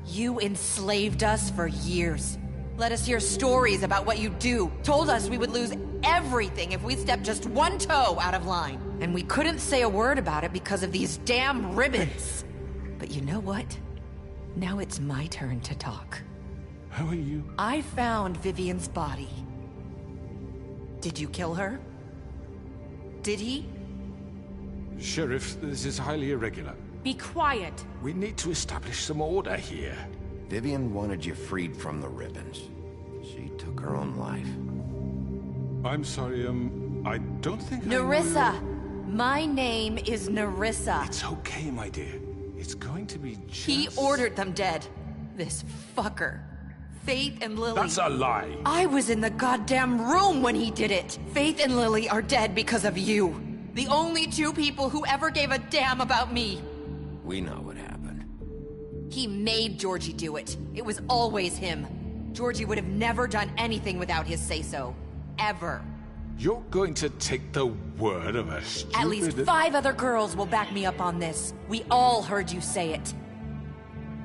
You enslaved us for years. Let us hear stories about what you do. Told us we would lose everything if we stepped just one toe out of line. And we couldn't say a word about it because of these damn ribbons. But you know what? Now it's my turn to talk. How are you? I found Vivian's body. Did you kill her? Did he? Sheriff, this is highly irregular. Be quiet. We need to establish some order here. Vivian wanted you freed from the ribbons. She took her own life. I'm sorry, I don't think Nerissa! My name is Nerissa. It's okay, my dear. It's going to be just... He ordered them dead. This fucker. Faith and Lily... That's a lie! I was in the goddamn room when he did it! Faith and Lily are dead because of you. The only two people who ever gave a damn about me. We know what happened. He made Georgie do it. It was always him. Georgie would have never done anything without his say-so. Ever. You're going to take the word of a stupid... At least 5 other girls will back me up on this. We all heard you say it.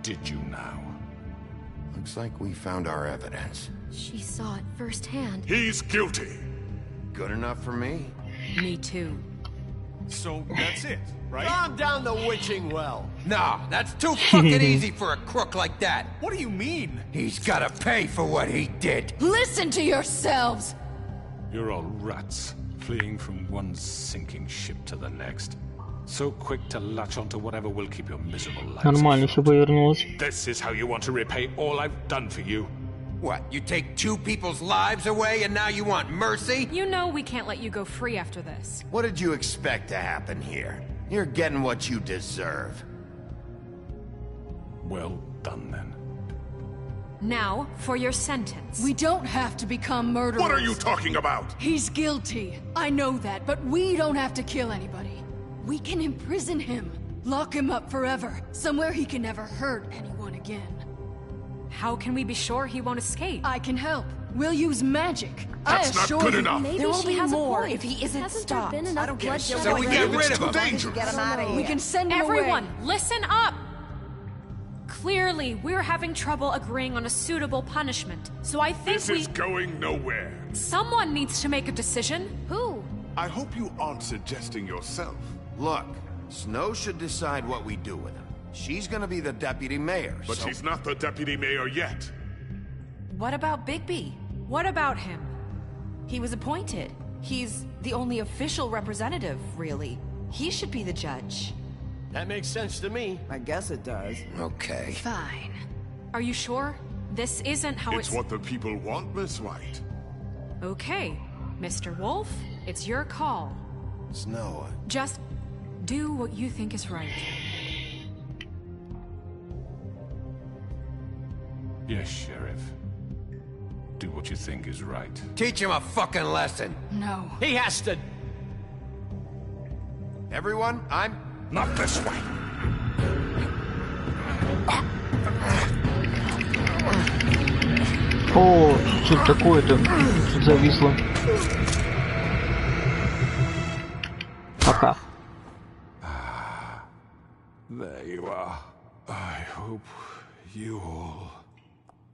Did you now? Looks like we found our evidence. She saw it firsthand. He's guilty. Good enough for me. Me too. So that's it, right? Calm down the witching well. No, that's too fucking easy for a crook like that. What do you mean? He's gotta pay for what he did. Listen to yourselves! You're all rats, fleeing from one sinking ship to the next. So quick to latch onto whatever will keep your miserable lives. Нормально все повернулось. This is how you want to repay all I've done for you. What, you take 2 people's lives away and now you want mercy? You know we can't let you go free after this. What did you expect to happen here? You're getting what you deserve. Well done, then. Now, for your sentence. We don't have to become murderers. What are you talking about? He's guilty. I know that, but we don't have to kill anybody. We can imprison him. Lock him up forever. Somewhere he can never hurt anyone again. How can we be sure he won't escape? I can help. We'll use magic. That's not good enough. Maybe there will she be has more a point. if he isn't Hasn't stopped. There been enough bloodshed? So we get rid of him. Dangerous. Get him out of here. We can send him Everyone, away. listen up! Clearly, we're having trouble agreeing on a suitable punishment, so I think This is going nowhere. Someone needs to make a decision. Who? I hope you aren't suggesting yourself. Look, Snow should decide what we do with him. She's gonna be the deputy mayor, But so... she's not the deputy mayor yet. What about Bigby? What about him? He was appointed. He's the only official representative, really. He should be the judge. That makes sense to me. I guess it does. Okay. Fine. Are you sure? This isn't how It's what the people want, Miss White. Okay, Mr. Wolf, it's your call. Snow, Just do what you think is right. Yes, Sheriff. Do what you think is right. Teach him a fucking lesson. No. He has to... everyone, I'm... Not this way! О, Что такое-то зависло? Пока. There you are. I hope you all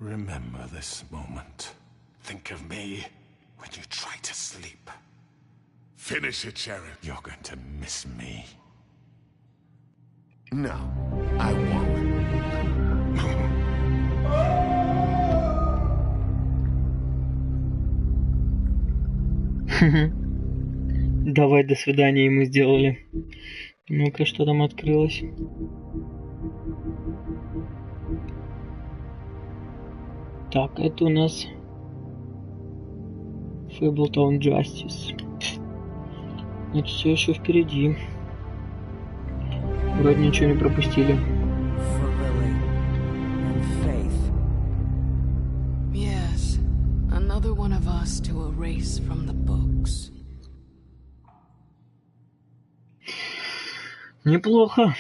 remember this moment. Think of me when you try to sleep. Finish it, Sheriff. You're going to miss me. No, I won't. Давай, до свидания ему сделали. Ну-ка, что там открылось? Так, это у нас Fabletown Justice. Значит, все еще впереди. Вроде ничего не пропустили. Yes, another one of us to erase from the books. Неплохо.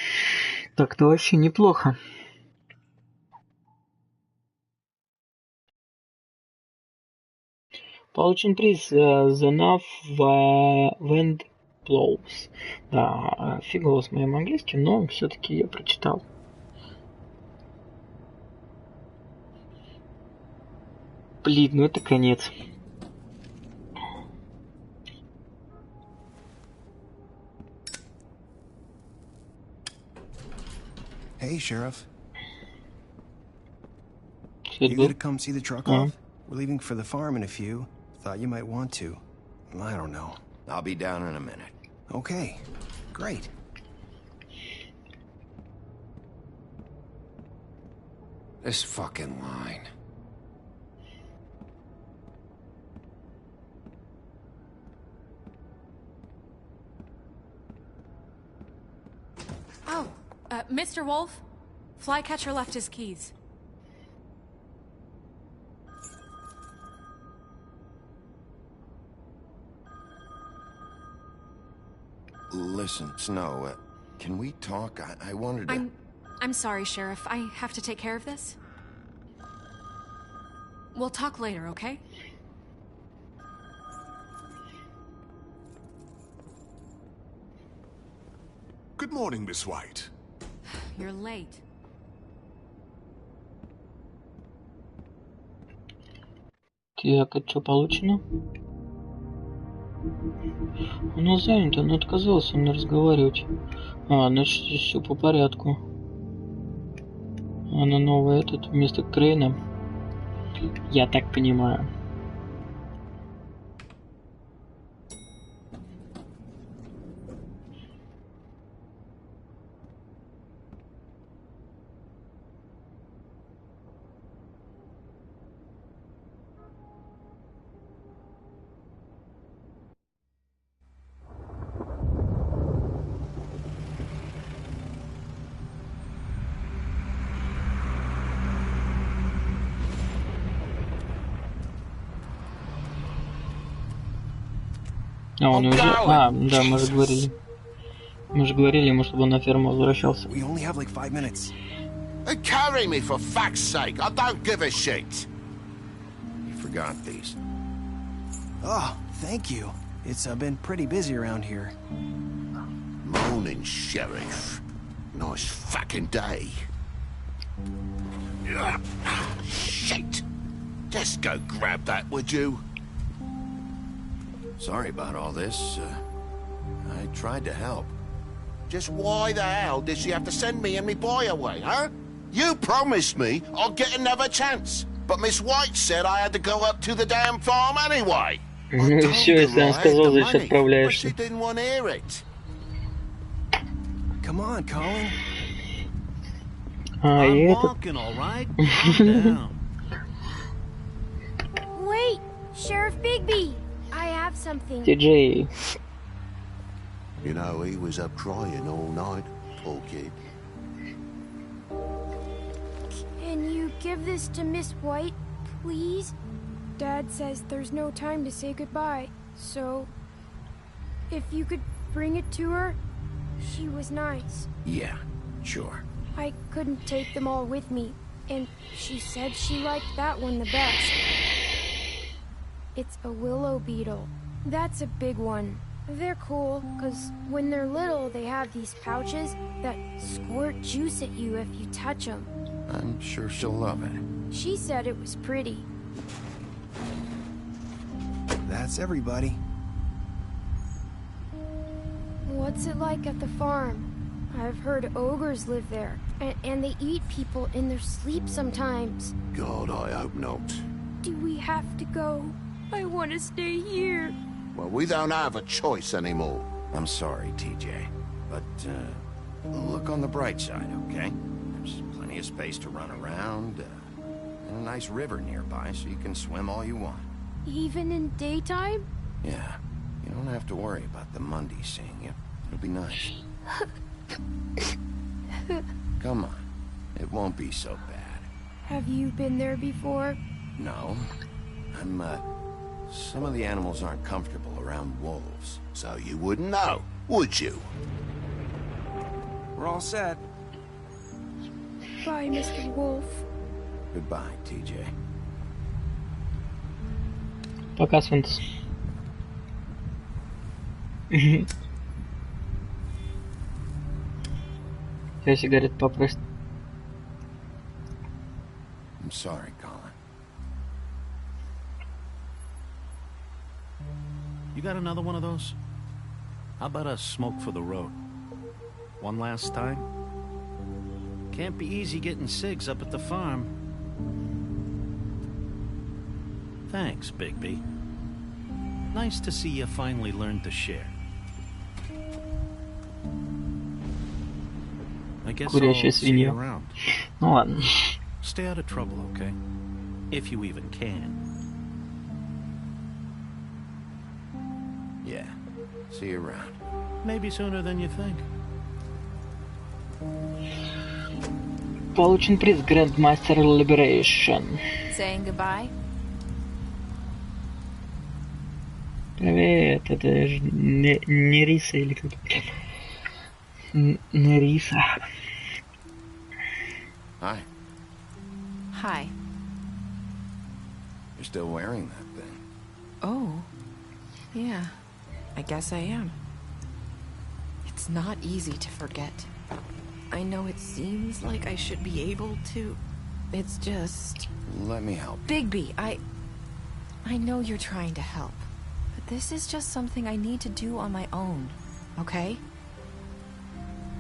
Так-то вообще неплохо. Получен приз The Nav Wind Blows. Да, фигово с моим английским, но все-таки я прочитал. Блин, ну это конец. Hey, Sheriff. You gonna come see the truck off? We're leaving for the farm in a few. Thought you might want to. I don't know. I'll be down in a minute. Okay, great. This fucking line. Oh, Mr. Wolf? Flycatcher left his keys. Listen, Snow, can we talk? I wanted to... I'm sorry, Sheriff. I have to take care of this. We'll talk later, okay? Good morning, Miss White. You're late. Так, это что получено? Она занята, она отказалась со мной разговаривать. Значит, все по порядку. Она новая, этот, вместо Крейна. Я так понимаю. Он уже... да, мы же говорили. Мы же говорили ему, чтобы он на ферму возвращался. Carry me, for fuck's sake! I don't give a shit! You forgot these. Oh, thank you. It's been pretty busy around here. Morning, Sheriff. Nice fucking day. Shit! Just go grab that, would you? Sorry about all this. I tried to help. Just why the hell did she have to send me and me boy away, huh? You promised me I'll get another chance. But Miss White said I had to go up to the damn farm anyway. Ну все, если он сказал, значит отправляешься. Come on, Colin. И этот... Wait, Sheriff Bigby. I have something. TJ. You know, he was up crying all night, poor kid. Can you give this to Miss White, please? Dad says there's no time to say goodbye, so if you could bring it to her, she was nice. Yeah, sure. I couldn't take them all with me, and she said she liked that one the best. It's a willow beetle. That's a big one. They're cool, because when they're little, they have these pouches that squirt juice at you if you touch them. I'm sure she'll love it. She said it was pretty. That's everybody. What's it like at the farm? I've heard ogres live there, and they eat people in their sleep sometimes. God, I hope not. Do we have to go? I want to stay here. Well, we don't have a choice anymore. I'm sorry, TJ, but look on the bright side, okay? There's plenty of space to run around, and a nice river nearby, so you can swim all you want. Even in daytime? Yeah, you don't have to worry about the Monday seeing you. It'll be nice. Come on, it won't be so bad. Have you been there before? No, some of the animals aren't comfortable around wolves. So you wouldn't know, would you? We're all set. Bye, Mr. Wolf. Goodbye, TJ. Пока, Свинтус. Сейчас сигарет попросит. I'm sorry, Colin. You got another one of those? How about a smoke for the road? One last time? Can't be easy getting cigs up at the farm. Thanks, Bigby. Nice to see you finally learned to share. I guess I'll see you around. Ну ладно. Stay out of trouble, okay? If you even can. Yeah. See you around. Maybe sooner than you think. Получен приз Grandmaster Liberation. Saying goodbye? Привет, это же не Риса или как? Не Риса. Hi. Hi. You're still wearing that thing. Oh. Yeah. I guess I am. It's not easy to forget. I know it seems like I should be able to. It's just... Let me help. Bigby, I know you're trying to help. But this is just something I need to do on my own. Okay?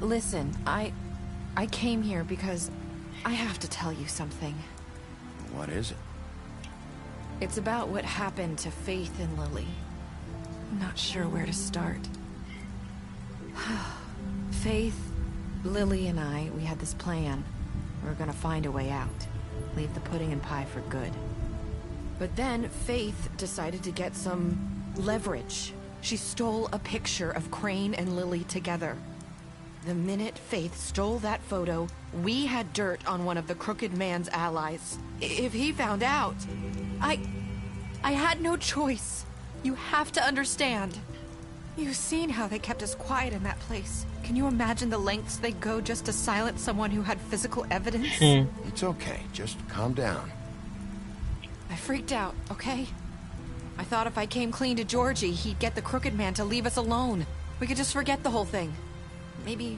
Listen, I came here because I have to tell you something. What is it? It's about what happened to Faith and Lily. I'm not sure where to start. Faith, Lily, and I, we had this plan. We were gonna find a way out. Leave the pudding and pie for good. But then Faith decided to get some leverage. She stole a picture of Crane and Lily together. The minute Faith stole that photo, we had dirt on one of the Crooked Man's allies. If he found out, I had no choice. You have to understand. You've seen how they kept us quiet in that place. Can you imagine the lengths they go just to silence someone who had physical evidence? It's okay. Just calm down. I freaked out, okay? I thought if I came clean to Georgie, he'd get the Crooked Man to leave us alone. We could just forget the whole thing. Maybe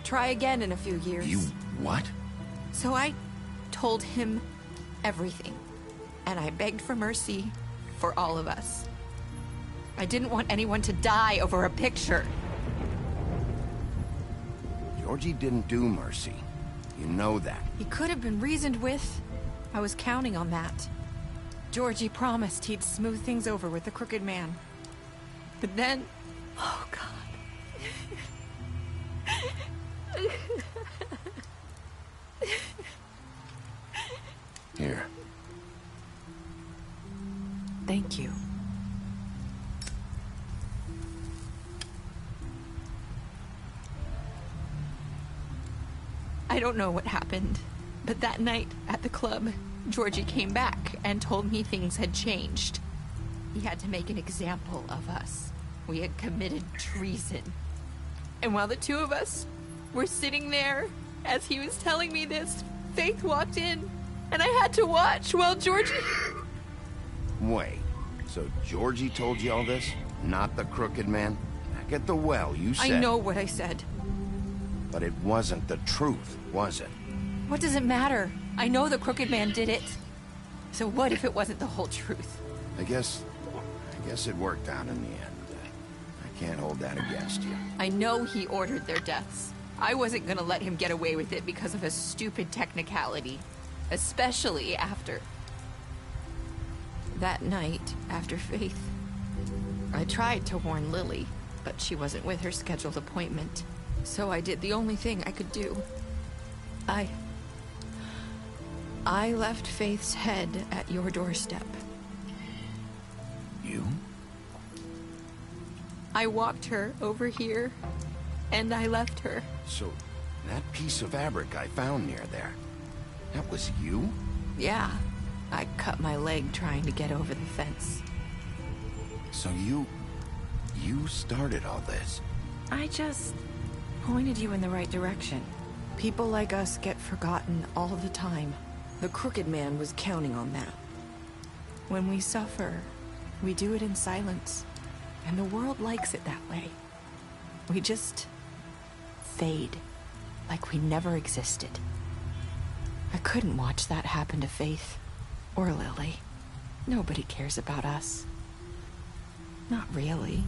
try again in a few years. You what? So I told him everything. And I begged for mercy for all of us. I didn't want anyone to die over a picture. Georgie didn't do mercy. You know that. He could have been reasoned with. I was counting on that. Georgie promised he'd smooth things over with the Crooked Man. But then... Oh, God. Here. Thank you. I don't know what happened, but that night at the club, Georgie came back and told me things had changed. He had to make an example of us. We had committed treason. And while the two of us were sitting there, as he was telling me this, Faith walked in, and I had to watch while Georgie... Wait, So Georgie told you all this? Not the crooked man? Back at the well, you said... I know what I said. But it wasn't the truth, was it? What does it matter? I know the crooked man did it. So what if it wasn't the whole truth? I guess it worked out in the end. I can't hold that against you. I know he ordered their deaths. I wasn't gonna let him get away with it because of a stupid technicality. Especially after... that night, after Faith. I tried to warn Lily, but she wasn't with her scheduled appointment. So I did the only thing I could do. I left Faith's head at your doorstep. You? I walked her over here, and I left her. So, that piece of fabric I found near there, that was you? Yeah. I cut my leg trying to get over the fence. So you started all this? I just pointed you in the right direction. People like us get forgotten all the time. The crooked man was counting on that. When we suffer, we do it in silence. And the world likes it that way. We just fade, like we never existed. I couldn't watch that happen to Faith, or Lily. Nobody cares about us. Not really.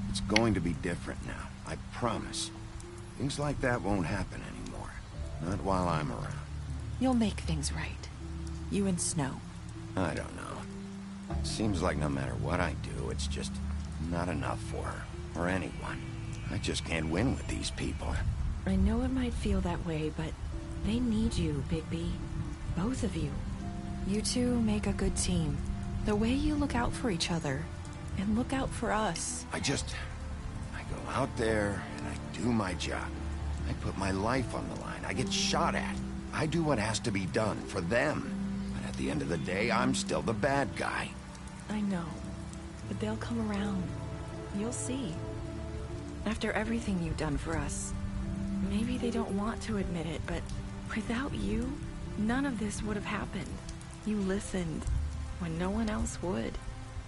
It's going to be different now, I promise. Things like that won't happen anymore. Not while I'm around. You'll make things right. You and Snow. I don't know. It seems like no matter what I do, it's just not enough for her, or anyone. I just can't win with these people. I know it might feel that way, but they need you, Bigby. Both of you. You two make a good team. The way you look out for each other, and look out for us. I go out there, and I do my job. I put my life on the line. I get shot at. I do what has to be done for them. But at the end of the day, I'm still the bad guy. I know, but they'll come around. You'll see. After everything you've done for us, maybe they don't want to admit it, but without you, none of this would have happened. You listened when no one else would.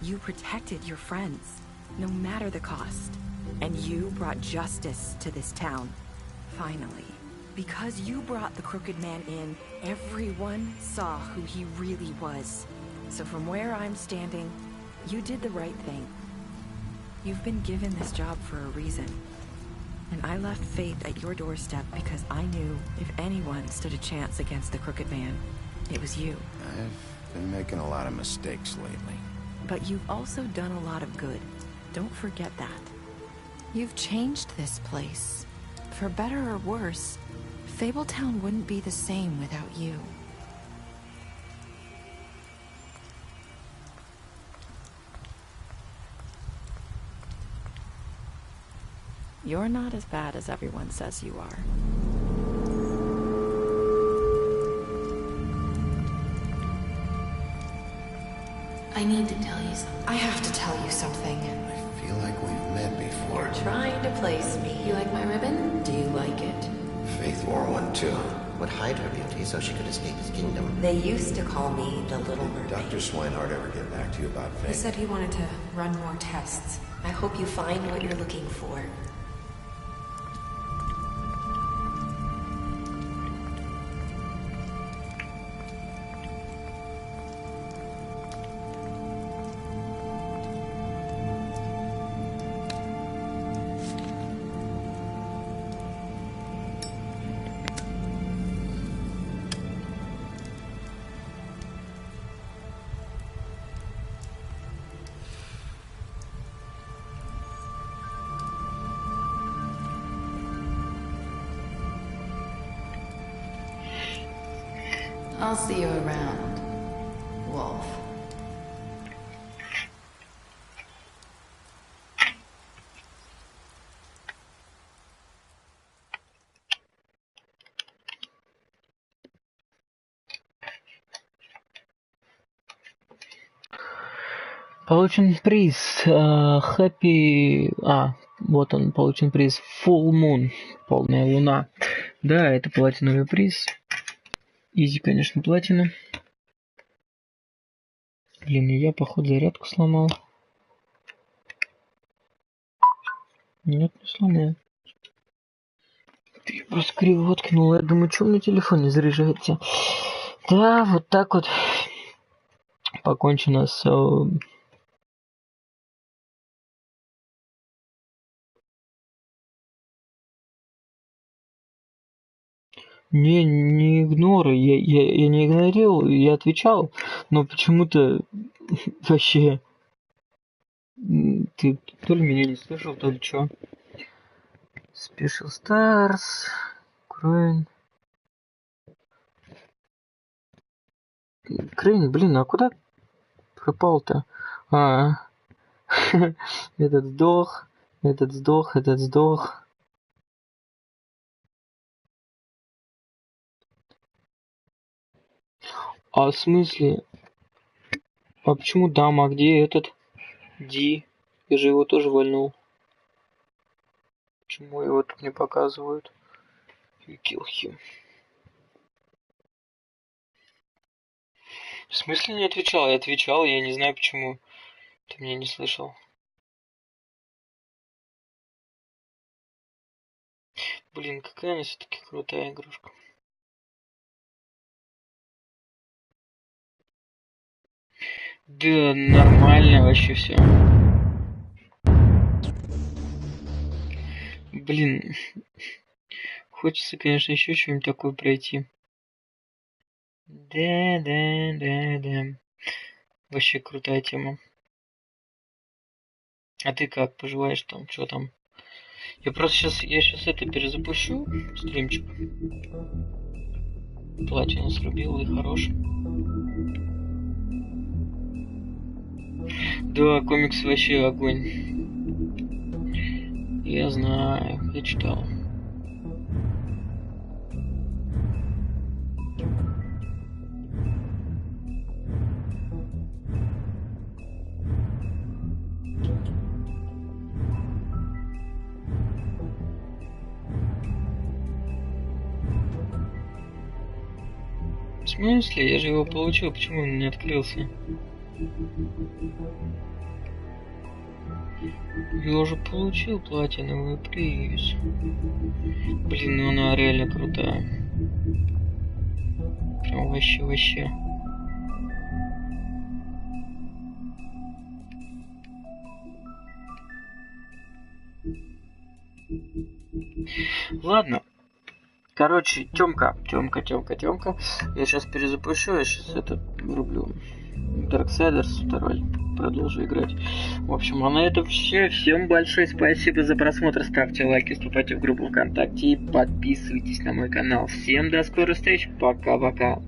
You protected your friends, no matter the cost. And you brought justice to this town, finally. Because you brought the crooked man in, everyone saw who he really was. So from where I'm standing, you did the right thing. You've been given this job for a reason. And I left Faith at your doorstep because I knew if anyone stood a chance against the crooked man, it was you. I've been making a lot of mistakes lately. But you've also done a lot of good. Don't forget that. You've changed this place. For better or worse, Fabletown wouldn't be the same without you. You're not as bad as everyone says you are. I need to tell you something. I have to tell you something. I feel like we've met before. You're trying to place me. You like my ribbon? Do you like it? Faith wore one too. Would hide her beauty so she could escape his kingdom. They used to call me the Little Mermaid. Did Dr. Swinehart ever get back to you about Faith? He said he wanted to run more tests. I hope you find what you're looking for. I'll see you around, Wolf. Получен приз Happy... вот он, получен приз Full Moon, полная луна. Да, это платиновый приз. Изи, конечно, платина. Блин, и я, походу, зарядку сломал. Нет, не сломал. Я просто криво воткнул. Я думаю, что на телефон не заряжается. Да, вот так вот покончено с... Не игнор, я не игнорировал, я отвечал, но почему-то вообще ты то ли меня не слышал, то ли что. Special Stars, Крейн. Крейн, блин, а куда пропал-то? Этот сдох, этот сдох, этот сдох. А в смысле? А почему дама? А где этот? Ди? Я же его тоже вальнул. Почему его тут не показывают? You kill him. В смысле не отвечал? Я отвечал, я не знаю почему. Ты меня не слышал. Блин, какая она все-таки крутая игрушка. Да, нормально вообще все. Блин, хочется, конечно, еще что-нибудь такое пройти. Да. Вообще крутая тема. А ты как поживаешь там? Что там? Я сейчас это перезапущу, стримчик. Платину срубил и хорош. Да, комикс вообще огонь. Я знаю, я читал. В смысле? Я же его получил, почему он не открылся? Я уже получил платиновый приз. Блин, ну она реально крутая. Прям вообще. Ладно. Короче, Тёмка. Я сейчас перезапущу, я сейчас это врублю. Darksiders 2 продолжу играть. В общем, а на этом все. Всем большое спасибо за просмотр. Ставьте лайки, вступайте в группу ВКонтакте и подписывайтесь на мой канал. Всем до скорых встреч. Пока-пока.